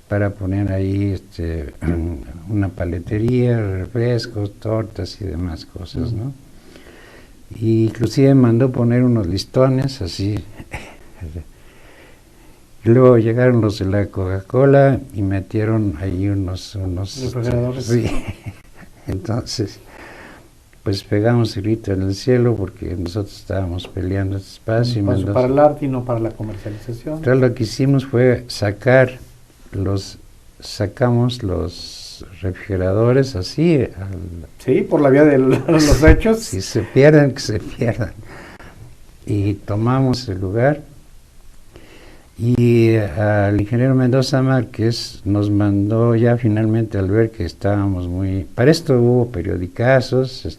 para poner ahí una paletería, refrescos, tortas y demás cosas, ¿no? Y inclusive mandó poner unos listones así. Y luego llegaron los de la Coca-Cola y metieron ahí unos refrigeradores. Sí. Entonces, pues pegamos el grito en el cielo porque nosotros estábamos peleando este espacio. Un espacio para el arte y no para la comercialización. Entonces lo que hicimos fue sacamos los refrigeradores así. Sí, por la vía de los hechos. Si se pierden, que se pierdan. Y tomamos el lugar. Y al ingeniero Mendoza Márquez nos mandó ya finalmente, al ver que estábamos muy... Para esto hubo periodicazos,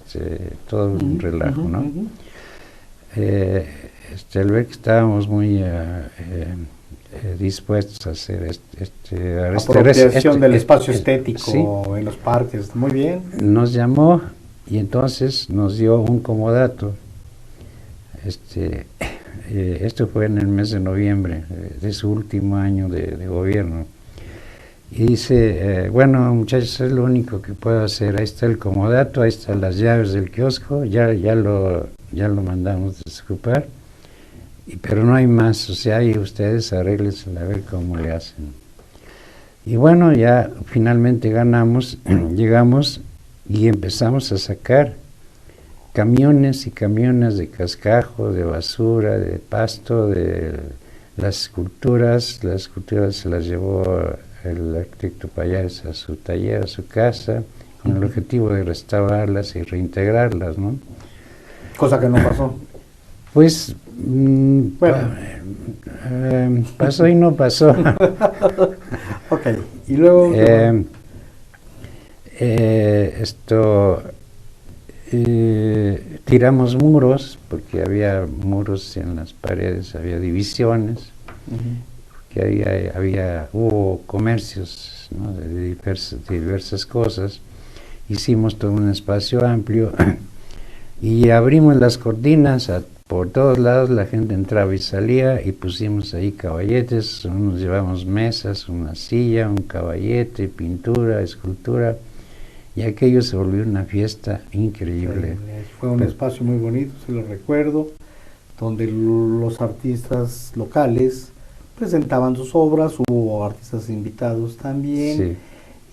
todo un relajo, ¿no? Al ver que estábamos muy dispuestos a hacer apropiación del espacio estético, sí, en los parques, muy bien. Nos llamó y entonces nos dio un comodato. Esto fue en el mes de noviembre de su último año de gobierno. Y dice, bueno, muchachos, es lo único que puedo hacer. Ahí está el comodato, ahí están las llaves del kiosco, ya lo mandamos desocupar, pero no hay más, o sea, y ustedes arréglense a ver cómo le hacen. Y bueno, ya finalmente ganamos, llegamos y empezamos a sacar camiones y camiones de cascajo, de basura, de pasto, de las esculturas se las llevó el arquitecto Pallares a su taller, a su casa, con el objetivo de restaurarlas y reintegrarlas, ¿no? Cosa que no pasó. Pues, bueno, pasó y no pasó. Ok, y luego... tiramos muros, porque había muros en las paredes, había divisiones, que hubo comercios, ¿no?, de diversas cosas. Hicimos todo un espacio amplio y abrimos las cortinas por todos lados, la gente entraba y salía, y pusimos ahí caballetes, nos llevamos mesas, una silla, un caballete, pintura, escultura, y aquello se volvió una fiesta increíble. Fue un espacio muy bonito, se lo recuerdo, donde los artistas locales presentaban sus obras, hubo artistas invitados también, sí,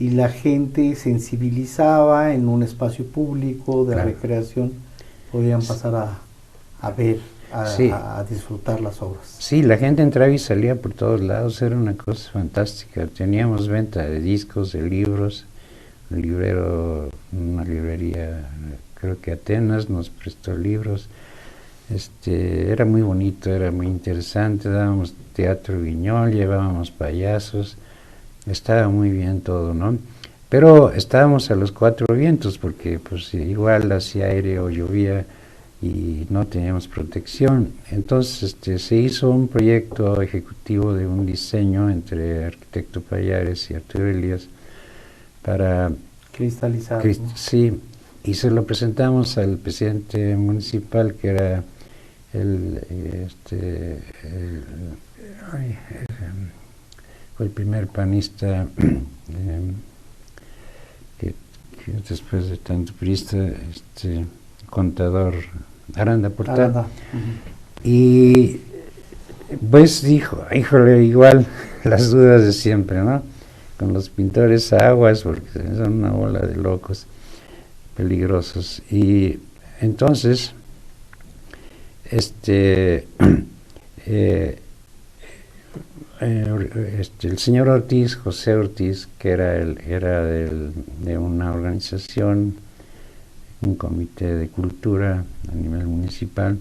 y la gente sensibilizaba en un espacio público de recreación, podían pasar a ver, sí, a disfrutar las obras. Sí, la gente entraba y salía por todos lados, era una cosa fantástica. Teníamos venta de discos, de libros. Un librero, una librería, creo que Atenas, nos prestó libros. Era muy bonito, era muy interesante. Dábamos teatro guiñol, llevábamos payasos, estaba muy bien todo, ¿no? Pero estábamos a los cuatro vientos, porque pues igual hacía aire o llovía y no teníamos protección. Entonces se hizo un proyecto ejecutivo de un diseño entre arquitecto Pallares y Arturo Elías para cristalizar, sí, y se lo presentamos al presidente municipal, que era fue el primer panista que después de tanto priista, contador Aranda Portal. Aranda. Y pues dijo, híjole, igual las dudas de siempre, ¿no? Con los pintores aguas, porque son una bola de locos peligrosos. Y entonces, el señor Ortiz, José Ortiz, que era de una organización, un comité de cultura a nivel municipal,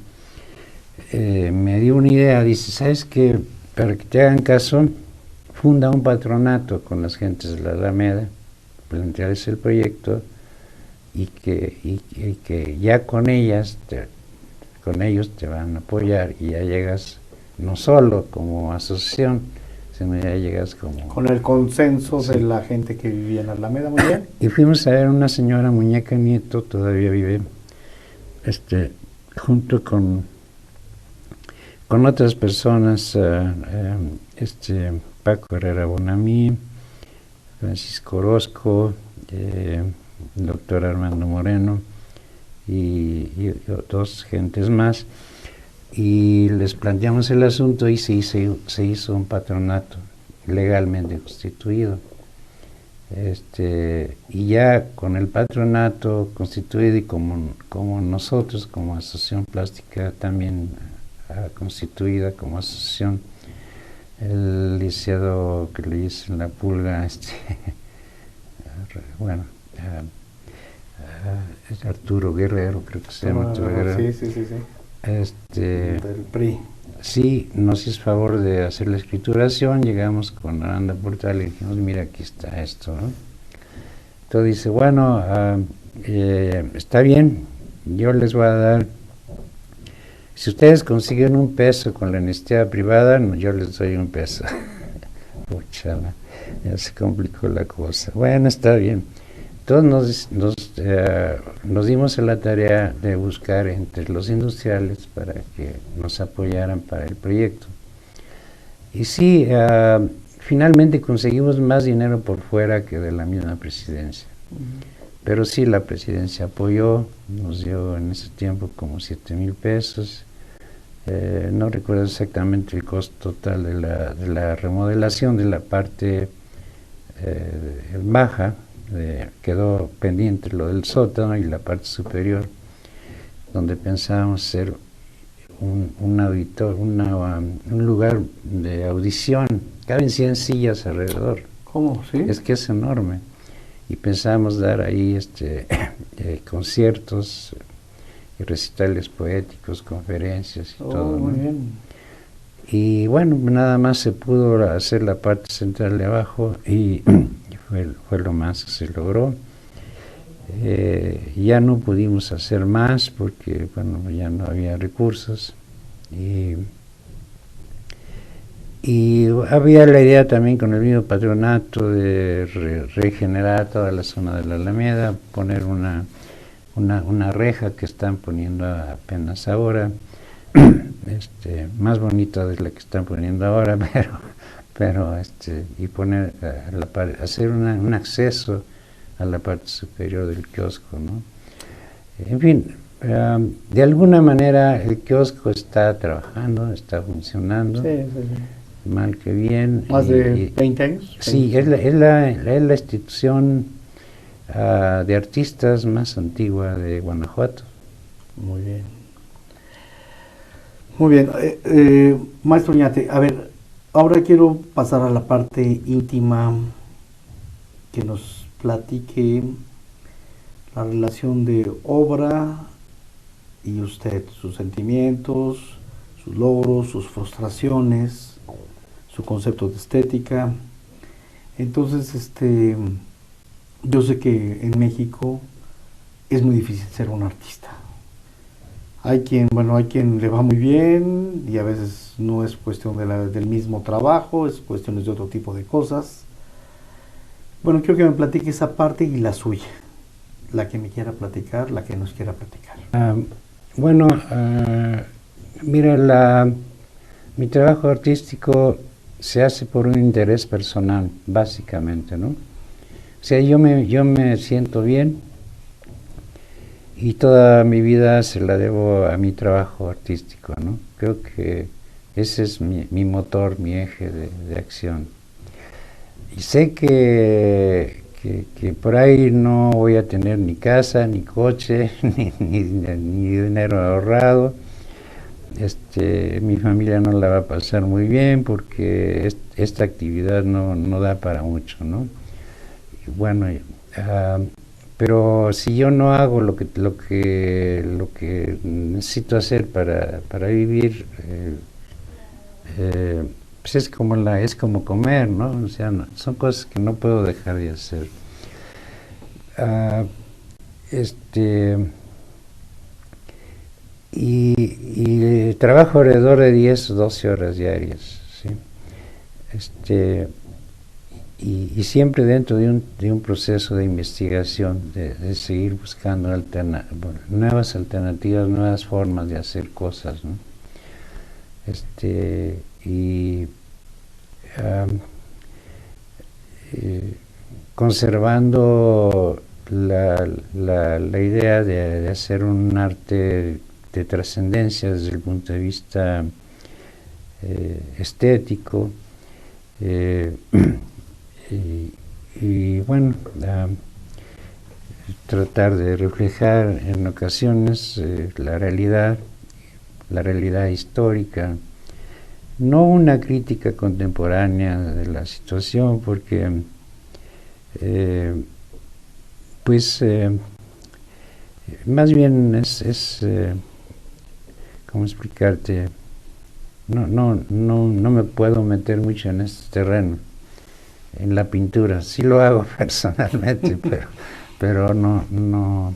me dio una idea. Dice, ¿sabes qué? Para que te hagan caso, funda un patronato con las gentes de la Alameda, plantearles el proyecto y que ya con ellos te van a apoyar, y ya llegas no solo como asociación, sino ya llegas como... Con el consenso sí, de la gente que vivía en la Alameda, muy bien. Y fuimos a ver a una señora, Muñeca Nieto, todavía vive, junto con otras personas, Paco Herrera Bonamí, Francisco Orozco, el doctor Armando Moreno y dos gentes más, y les planteamos el asunto y se hizo un patronato legalmente constituido. Y ya con el patronato constituido, y como nosotros como Asociación Plástica también constituida como asociación, el licenciado que le dicen La Pulga, Arturo Guerrero, creo que se llama Arturo Guerrero. Sí. Del PRI. Sí, nos hizo favor de hacer la escrituración. Llegamos con Aranda Portal y dijimos, mira, aquí está esto, ¿no? Entonces dice, bueno, está bien, yo les voy a dar, si ustedes consiguen $1 con la honestidad privada, yo les doy $1. Puchala, ya se complicó la cosa. Bueno, está bien. Entonces nos dimos a la tarea de buscar entre los industriales para que nos apoyaran para el proyecto. Y sí, finalmente conseguimos más dinero por fuera que de la misma presidencia. Pero sí, la presidencia apoyó, nos dio en ese tiempo como $7,000. No recuerdo exactamente el costo total de la remodelación de la parte baja. Quedó pendiente lo del sótano y la parte superior, donde pensábamos hacer un lugar de audición. Caben 100 sillas alrededor. ¿Cómo? ¿Sí? Es que es enorme. Y pensábamos dar ahí conciertos, recitales poéticos, conferencias y todo, muy ¿no? bien. Y bueno, nada más se pudo hacer la parte central de abajo y fue lo más que se logró. Ya no pudimos hacer más porque bueno, ya no había recursos, y había la idea también con el mismo patronato de regenerar toda la zona de la Alameda, poner una reja que están poniendo apenas ahora, más bonita de la que están poniendo ahora, pero y poner hacer un acceso a la parte superior del kiosco, ¿no? En fin, de alguna manera el kiosco está trabajando, está funcionando, Sí. mal que bien. ¿Más de 20 años? Sí, es la institución de artistas más antigua de Guanajuato. Muy bien. Muy bien. Maestro Oñate, a ver, ahora quiero pasar a la parte íntima, que nos platique la relación de obra y usted, sus sentimientos, sus logros, sus frustraciones, su concepto de estética. Entonces, yo sé que en México es muy difícil ser un artista. Hay quien le va muy bien y a veces no es cuestión del mismo trabajo, es cuestiones de otro tipo de cosas. Bueno, quiero que me platique esa parte y la suya. la que me quiera platicar, la que nos quiera platicar. Bueno, mira, mi trabajo artístico se hace por un interés personal, básicamente, ¿no? O sea, yo me siento bien y toda mi vida se la debo a mi trabajo artístico, ¿no? Creo que ese es mi motor, mi eje de acción. Y sé que por ahí no voy a tener ni casa, ni coche, ni dinero ahorrado. Mi familia no la va a pasar muy bien porque esta actividad no da para mucho, ¿no? Y bueno, pero si yo no hago lo que necesito hacer para vivir, pues es como comer, ¿no? O sea, son cosas que no puedo dejar de hacer. Y trabajo alrededor de 10 o 12 horas diarias, ¿sí? Y siempre dentro de un proceso de investigación, de seguir buscando nuevas alternativas, nuevas formas de hacer cosas, ¿no? Conservando la idea de hacer un arte de trascendencia desde el punto de vista estético, y bueno, tratar de reflejar en ocasiones la realidad histórica, no una crítica contemporánea de la situación, porque más bien es ¿cómo explicarte? No me puedo meter mucho en este terreno, en la pintura. Sí lo hago personalmente, pero no,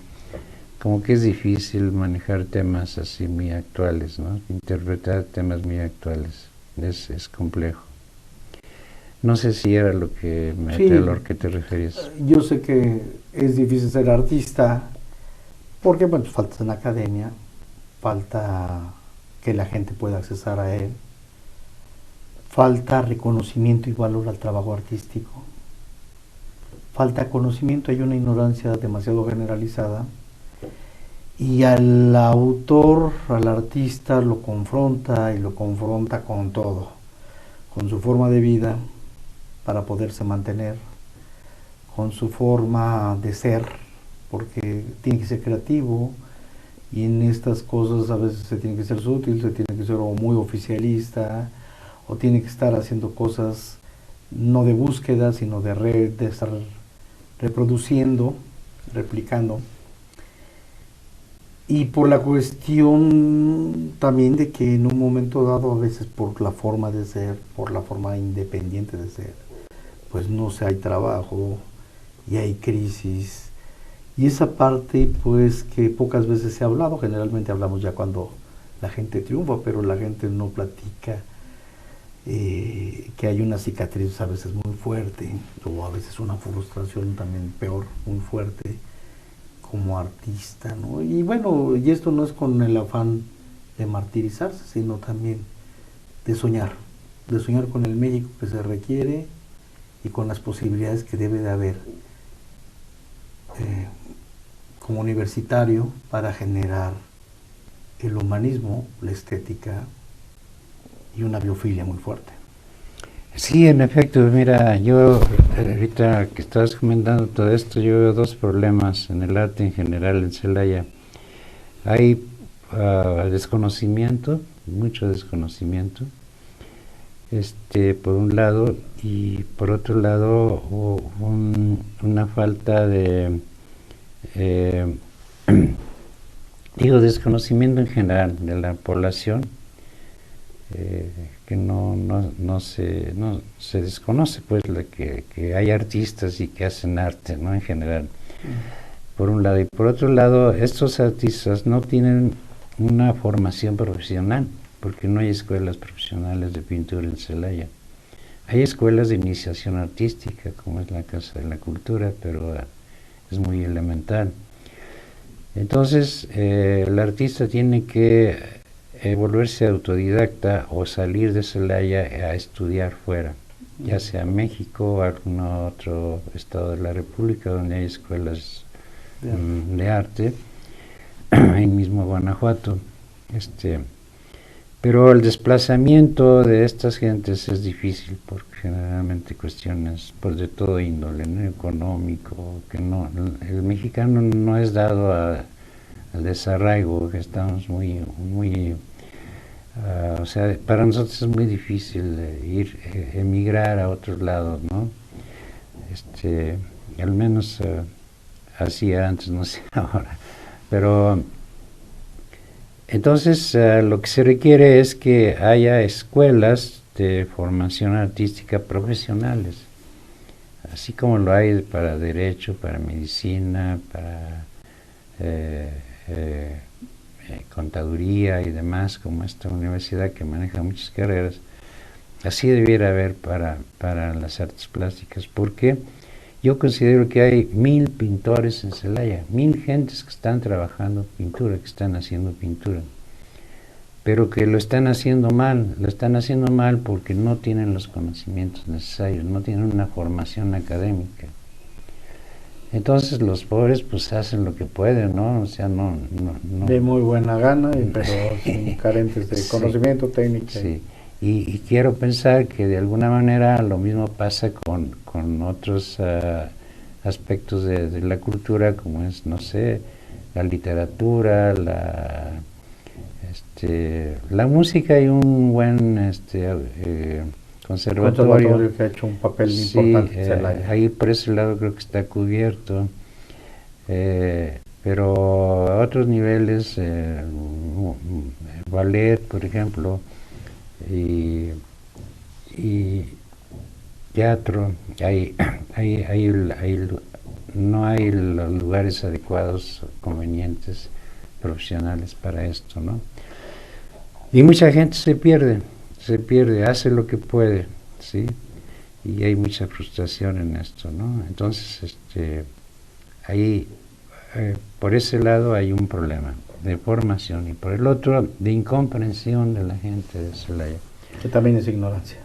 como que es difícil manejar temas así muy actuales, ¿no? Interpretar temas muy actuales, es complejo. No sé si era a lo que te referías. Yo sé que es difícil ser artista porque, bueno, falta en la academia, falta que la gente pueda accesar a él, falta reconocimiento y valor al trabajo artístico, falta conocimiento, hay una ignorancia demasiado generalizada y al autor, al artista lo confronta con todo, con su forma de vida para poderse mantener, con su forma de ser, porque tiene que ser creativo y en estas cosas a veces se tiene que ser sutil, se tiene que ser muy oficialista o tiene que estar haciendo cosas no de búsqueda sino de estar reproduciendo, replicando, y por la cuestión también de que en un momento dado a veces por la forma de ser, por la forma independiente de ser, pues no se hay trabajo y hay crisis. Y esa parte, pues, que pocas veces se ha hablado, generalmente hablamos ya cuando la gente triunfa, pero la gente no platica que hay una cicatriz a veces muy fuerte, o a veces una frustración también peor, muy fuerte, como artista, ¿no? Y bueno, y esto no es con el afán de martirizarse, sino también de soñar con el México que se requiere y con las posibilidades que debe de haber como universitario para generar el humanismo, la estética y una biofilia muy fuerte. Sí, en efecto, mira, yo ahorita que estabas comentando todo esto, yo veo dos problemas en el arte en general en Celaya. Hay desconocimiento, mucho desconocimiento, por un lado, y por otro lado una falta de desconocimiento en general de la población, que no se desconoce pues que hay artistas y que hacen arte, ¿no? En general, por un lado, y por otro lado estos artistas no tienen una formación profesional, porque no hay escuelas profesionales de pintura en Celaya. Hay escuelas de iniciación artística, como es la Casa de la Cultura, pero es muy elemental. Entonces, el artista tiene que volverse autodidacta o salir de Celaya a estudiar fuera, ya sea México o algún otro estado de la República donde hay escuelas de arte, ahí mismo Guanajuato. Pero el desplazamiento de estas gentes es difícil porque generalmente cuestiones pues, de todo índole, ¿no? Económico, que no, el mexicano no es dado al desarraigo, que estamos muy o sea, para nosotros es muy difícil emigrar a otros lados, ¿no? Al menos así antes, no sé ahora, pero entonces lo que se requiere es que haya escuelas de formación artística profesionales, así como lo hay para derecho, para medicina, para contaduría y demás, como esta universidad que maneja muchas carreras. Así debiera haber para las artes plásticas, porque yo considero que hay 1000 pintores en Celaya, 1000 gentes que están trabajando pintura, que están haciendo pintura, pero que lo están haciendo mal porque no tienen los conocimientos necesarios, no tienen una formación académica. Entonces los pobres pues hacen lo que pueden, ¿no? O sea, no. De muy buena gana, pero sin carentes de conocimiento técnico. Sí. Y quiero pensar que de alguna manera lo mismo pasa con otros aspectos de la cultura, como es, no sé, la literatura, la música y un buen conservatorio que ha hecho un papel importante. Ahí por ese lado creo que está cubierto, pero a otros niveles, ballet, por ejemplo, y teatro, no hay los lugares adecuados, convenientes, profesionales para esto, ¿no? Y mucha gente se pierde, hace lo que puede, ¿sí? Y hay mucha frustración en esto, ¿no? Entonces, ahí, por ese lado hay un problema de formación y por el otro de incomprensión de la gente de Celaya. Que también es ignorancia.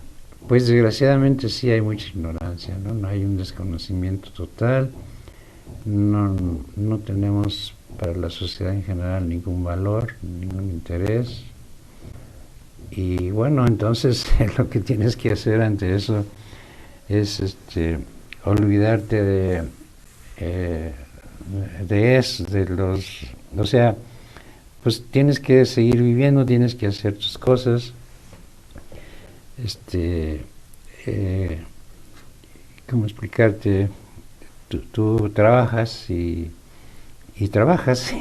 Pues desgraciadamente sí hay mucha ignorancia, ¿no? No hay un desconocimiento total, no tenemos para la sociedad en general ningún valor, ningún interés. Y bueno, entonces lo que tienes que hacer ante eso es olvidarte o sea, pues tienes que seguir viviendo, tienes que hacer tus cosas, ¿cómo explicarte? Tú trabajas y trabajas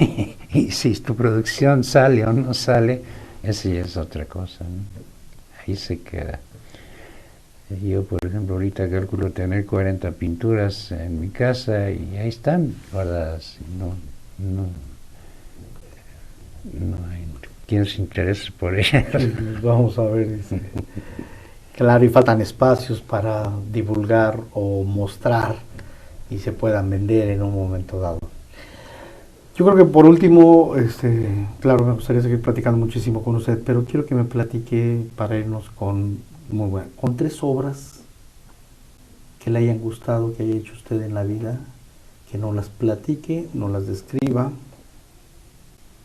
y si tu producción sale o no sale, esa ya es otra cosa, ¿no? Ahí se queda. Yo, por ejemplo, ahorita calculo tener 40 pinturas en mi casa y ahí están guardadas. No hay quien se interese por ellas. Vamos a ver. Claro, y faltan espacios para divulgar o mostrar y se puedan vender en un momento dado. Yo creo que por último, claro, me gustaría seguir platicando muchísimo con usted, pero quiero que me platique para irnos con 3 obras que le hayan gustado, que haya hecho usted en la vida, que nos las platique, nos las describa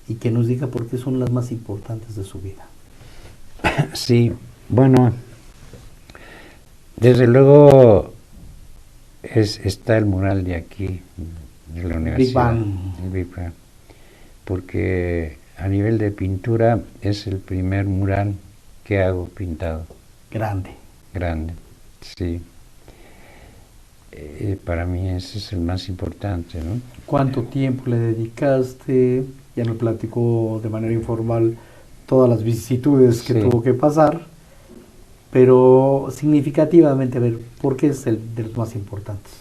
y que nos diga por qué son las más importantes de su vida. Sí, bueno, desde luego está el mural de aquí, de la universidad, el Big Bang, porque a nivel de pintura es el primer mural que hago pintado. Grande, sí. Para mí ese es el más importante, ¿no? ¿Cuánto tiempo le dedicaste? Ya me platicó de manera informal todas las vicisitudes que tuvo que pasar, pero significativamente, a ver, ¿por qué es el de los más importantes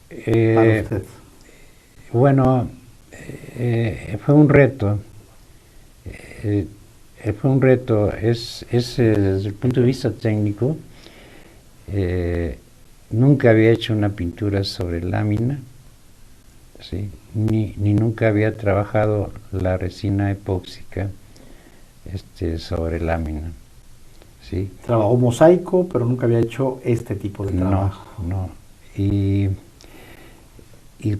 para usted? Bueno, fue un reto. Desde el punto de vista técnico, nunca había hecho una pintura sobre lámina, ¿sí? Ni nunca había trabajado la resina epóxica sobre lámina, ¿sí? Trabajó mosaico, pero nunca había hecho este tipo de trabajo. No. Y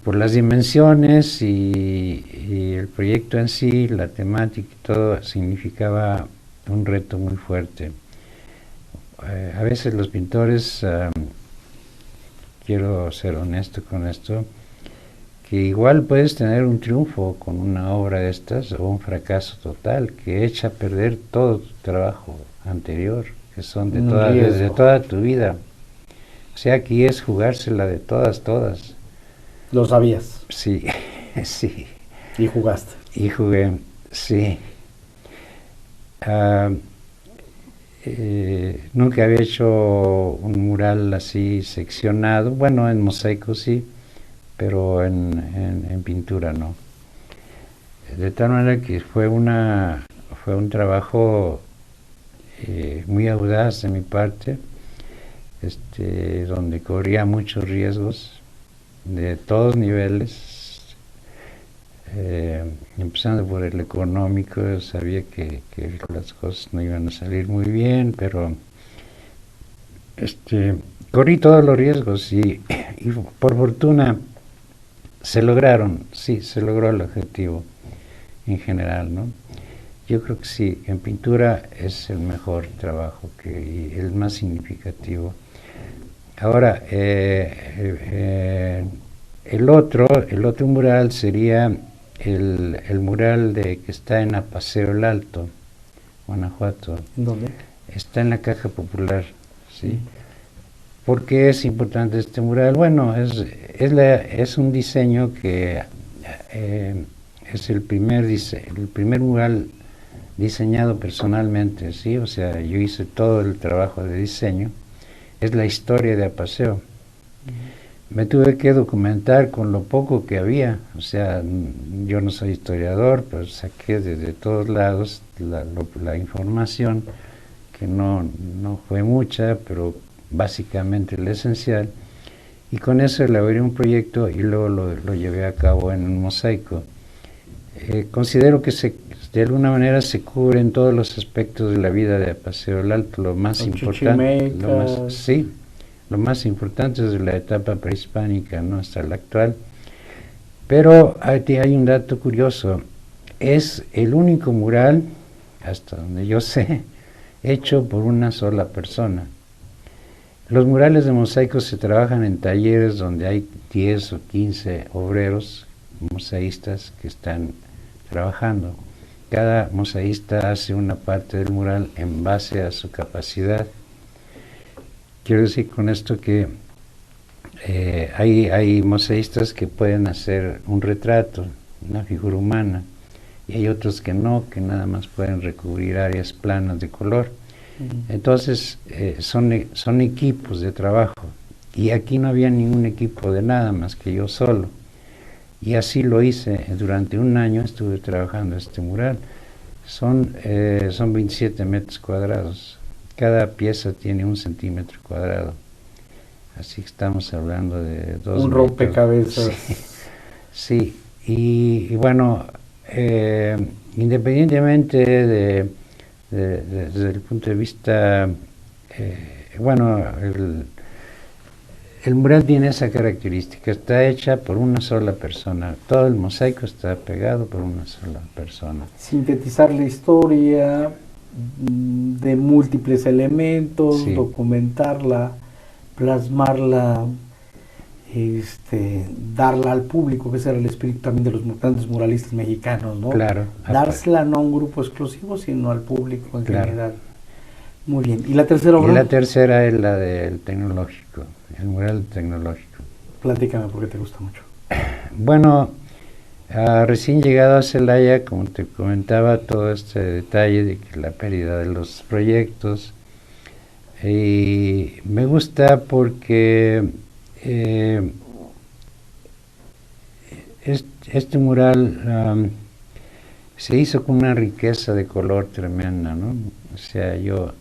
por las dimensiones y el proyecto en sí, la temática y todo, significaba un reto muy fuerte. A veces los pintores, quiero ser honesto con esto, que igual puedes tener un triunfo con una obra de estas o un fracaso total que echa a perder todo tu trabajo anterior, que son de toda tu vida. O sea, aquí es jugársela de todas. ¿Lo sabías? Sí, sí. ¿Y jugaste? Y jugué, sí. Nunca había hecho un mural así seccionado, bueno, en mosaico sí, pero en pintura no. De tal manera que fue un trabajo muy audaz de mi parte, donde corría muchos riesgos de todos niveles, empezando por el económico. Sabía que las cosas no iban a salir muy bien, pero corrí todos los riesgos y por fortuna se lograron, sí, se logró el objetivo en general, ¿no? Yo creo que sí, en pintura es el mejor trabajo y el más significativo. Ahora, el otro mural sería el mural que está en Apaseo el Alto, Guanajuato. ¿Dónde? Está en la Caja Popular, ¿sí? ¿Por qué es importante este mural? Bueno, es un diseño que es el primer mural diseñado personalmente, ¿sí? O sea, yo hice todo el trabajo de diseño. Es la historia de Apaseo. Me tuve que documentar con lo poco que había. O sea, yo no soy historiador, pero saqué de todos lados la información, que no fue mucha, pero básicamente lo esencial. Y con eso elaboré un proyecto y luego lo llevé a cabo en un mosaico. Considero que de alguna manera se cubren todos los aspectos de la vida de Apaseo el Alto, lo más importante, lo más importante es de la etapa prehispánica, ¿no?, hasta la actual. Pero hay un dato curioso: es el único mural, hasta donde yo sé, hecho por una sola persona. Los murales de mosaico se trabajan en talleres donde hay 10 o 15 obreros mosaístas que están trabajando. Cada mosaísta hace una parte del mural en base a su capacidad. Quiero decir con esto que hay mosaístas que pueden hacer un retrato, una figura humana, y hay otros que no, que nada más pueden recubrir áreas planas de color. Entonces son equipos de trabajo, y aquí no había ningún equipo de nada más que yo solo. Y así lo hice durante un año, estuve trabajando este mural. Son 27 metros cuadrados. Cada pieza tiene 1 centímetro cuadrado. Así que estamos hablando de 2 metros. Un rompecabezas. Sí. Y bueno, independientemente desde el punto de vista, bueno, el mural tiene esa característica: está hecha por una sola persona. Todo el mosaico está pegado por una sola persona. Sintetizar la historia de múltiples elementos, sí, documentarla, plasmarla, darla al público, que ese era el espíritu también de los grandes muralistas mexicanos, ¿no? Claro. Dársela no a un grupo exclusivo, sino al público en general. Muy bien. ¿Y la tercera obra? Y la tercera es la del tecnológico, el mural tecnológico. Platícame, porque te gusta mucho. Bueno, recién llegado a Celaya, como te comentaba, todo este detalle de que la pérdida de los proyectos, y me gusta porque este mural se hizo con una riqueza de color tremenda, ¿no? O sea, yo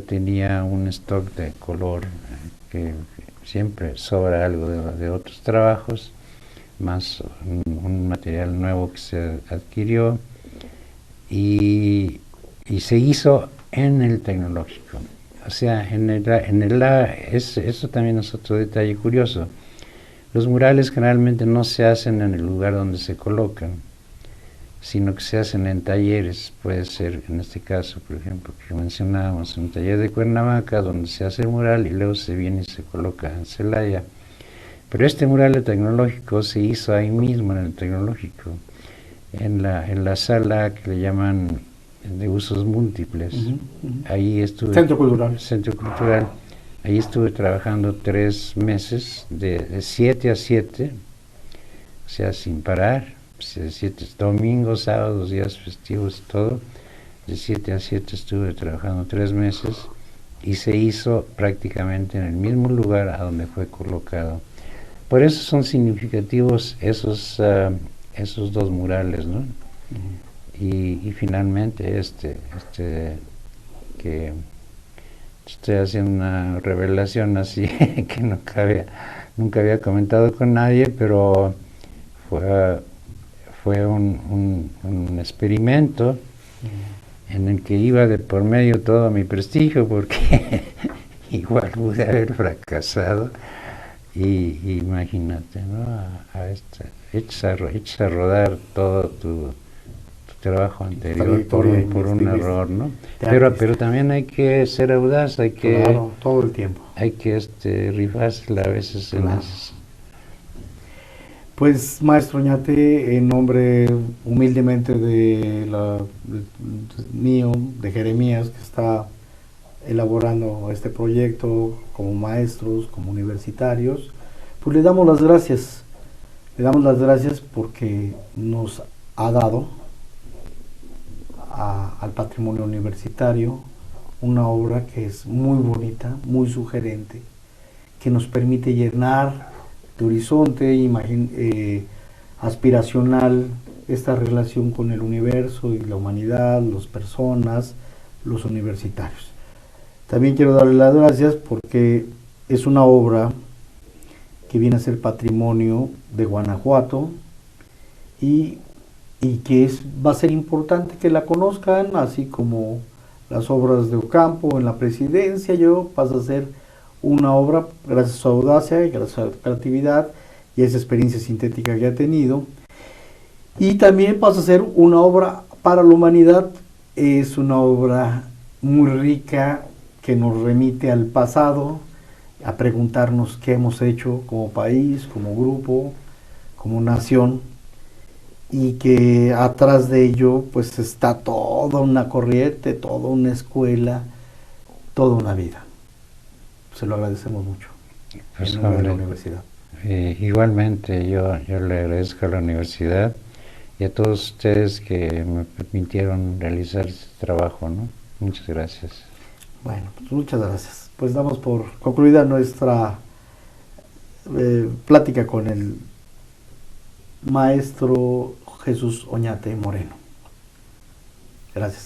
tenía un stock de color que siempre sobra algo de otros trabajos, más un material nuevo que se adquirió y se hizo en el tecnológico. O sea, eso también es otro detalle curioso. Los murales generalmente no se hacen en el lugar donde se colocan, sino que se hacen en talleres. Puede ser, en este caso, por ejemplo, que mencionábamos, un taller de Cuernavaca, donde se hace el mural y luego se viene y se coloca en Celaya. Pero este mural tecnológico se hizo ahí mismo, en el tecnológico, en la sala que le llaman de usos múltiples. Ahí estuve. Centro Cultural. Centro Cultural. Ahí estuve trabajando 3 meses, de 7 a 7, o sea, sin parar, 7 domingos, sábados, días festivos y todo. De 7 a 7 estuve trabajando 3 meses y se hizo prácticamente en el mismo lugar a donde fue colocado. Por eso son significativos esos 2 murales, ¿no? Y finalmente que estoy haciendo una revelación así que nunca había comentado con nadie, pero fue un experimento en el que iba de por medio todo mi prestigio, porque igual pude haber fracasado. Y imagínate, ¿no? Echas a rodar todo tu trabajo anterior por un error, ¿no? Pero también hay que ser audaz, Claro, todo el tiempo. Hay que rifarse a veces en esas. Pues, maestro Oñate, en nombre humildemente mío, de Jeremías, que está elaborando este proyecto como maestros, como universitarios, pues le damos las gracias. Le damos las gracias porque nos ha dado al patrimonio universitario una obra que es muy bonita, muy sugerente, que nos permite llenar de horizonte aspiracional esta relación con el universo y la humanidad, las personas, los universitarios. También quiero darle las gracias porque es una obra que viene a ser patrimonio de Guanajuato y que va a ser importante que la conozcan, así como las obras de Ocampo en la presidencia. Pasa a ser una obra, gracias a su audacia y gracias a su creatividad y a esa experiencia sintética que ha tenido. Y también pasa a ser una obra para la humanidad. Es una obra muy rica que nos remite al pasado, a preguntarnos qué hemos hecho como país, como grupo, como nación, y que atrás de ello pues está toda una corriente, toda una escuela, toda una vida. Se lo agradecemos mucho. Pues, en nombre de la universidad. Igualmente yo le agradezco a la universidad y a todos ustedes que me permitieron realizar este trabajo, ¿no? Muchas gracias. Bueno, pues muchas gracias. Pues damos por concluida nuestra plática con el maestro Jesús Oñate Moreno. Gracias.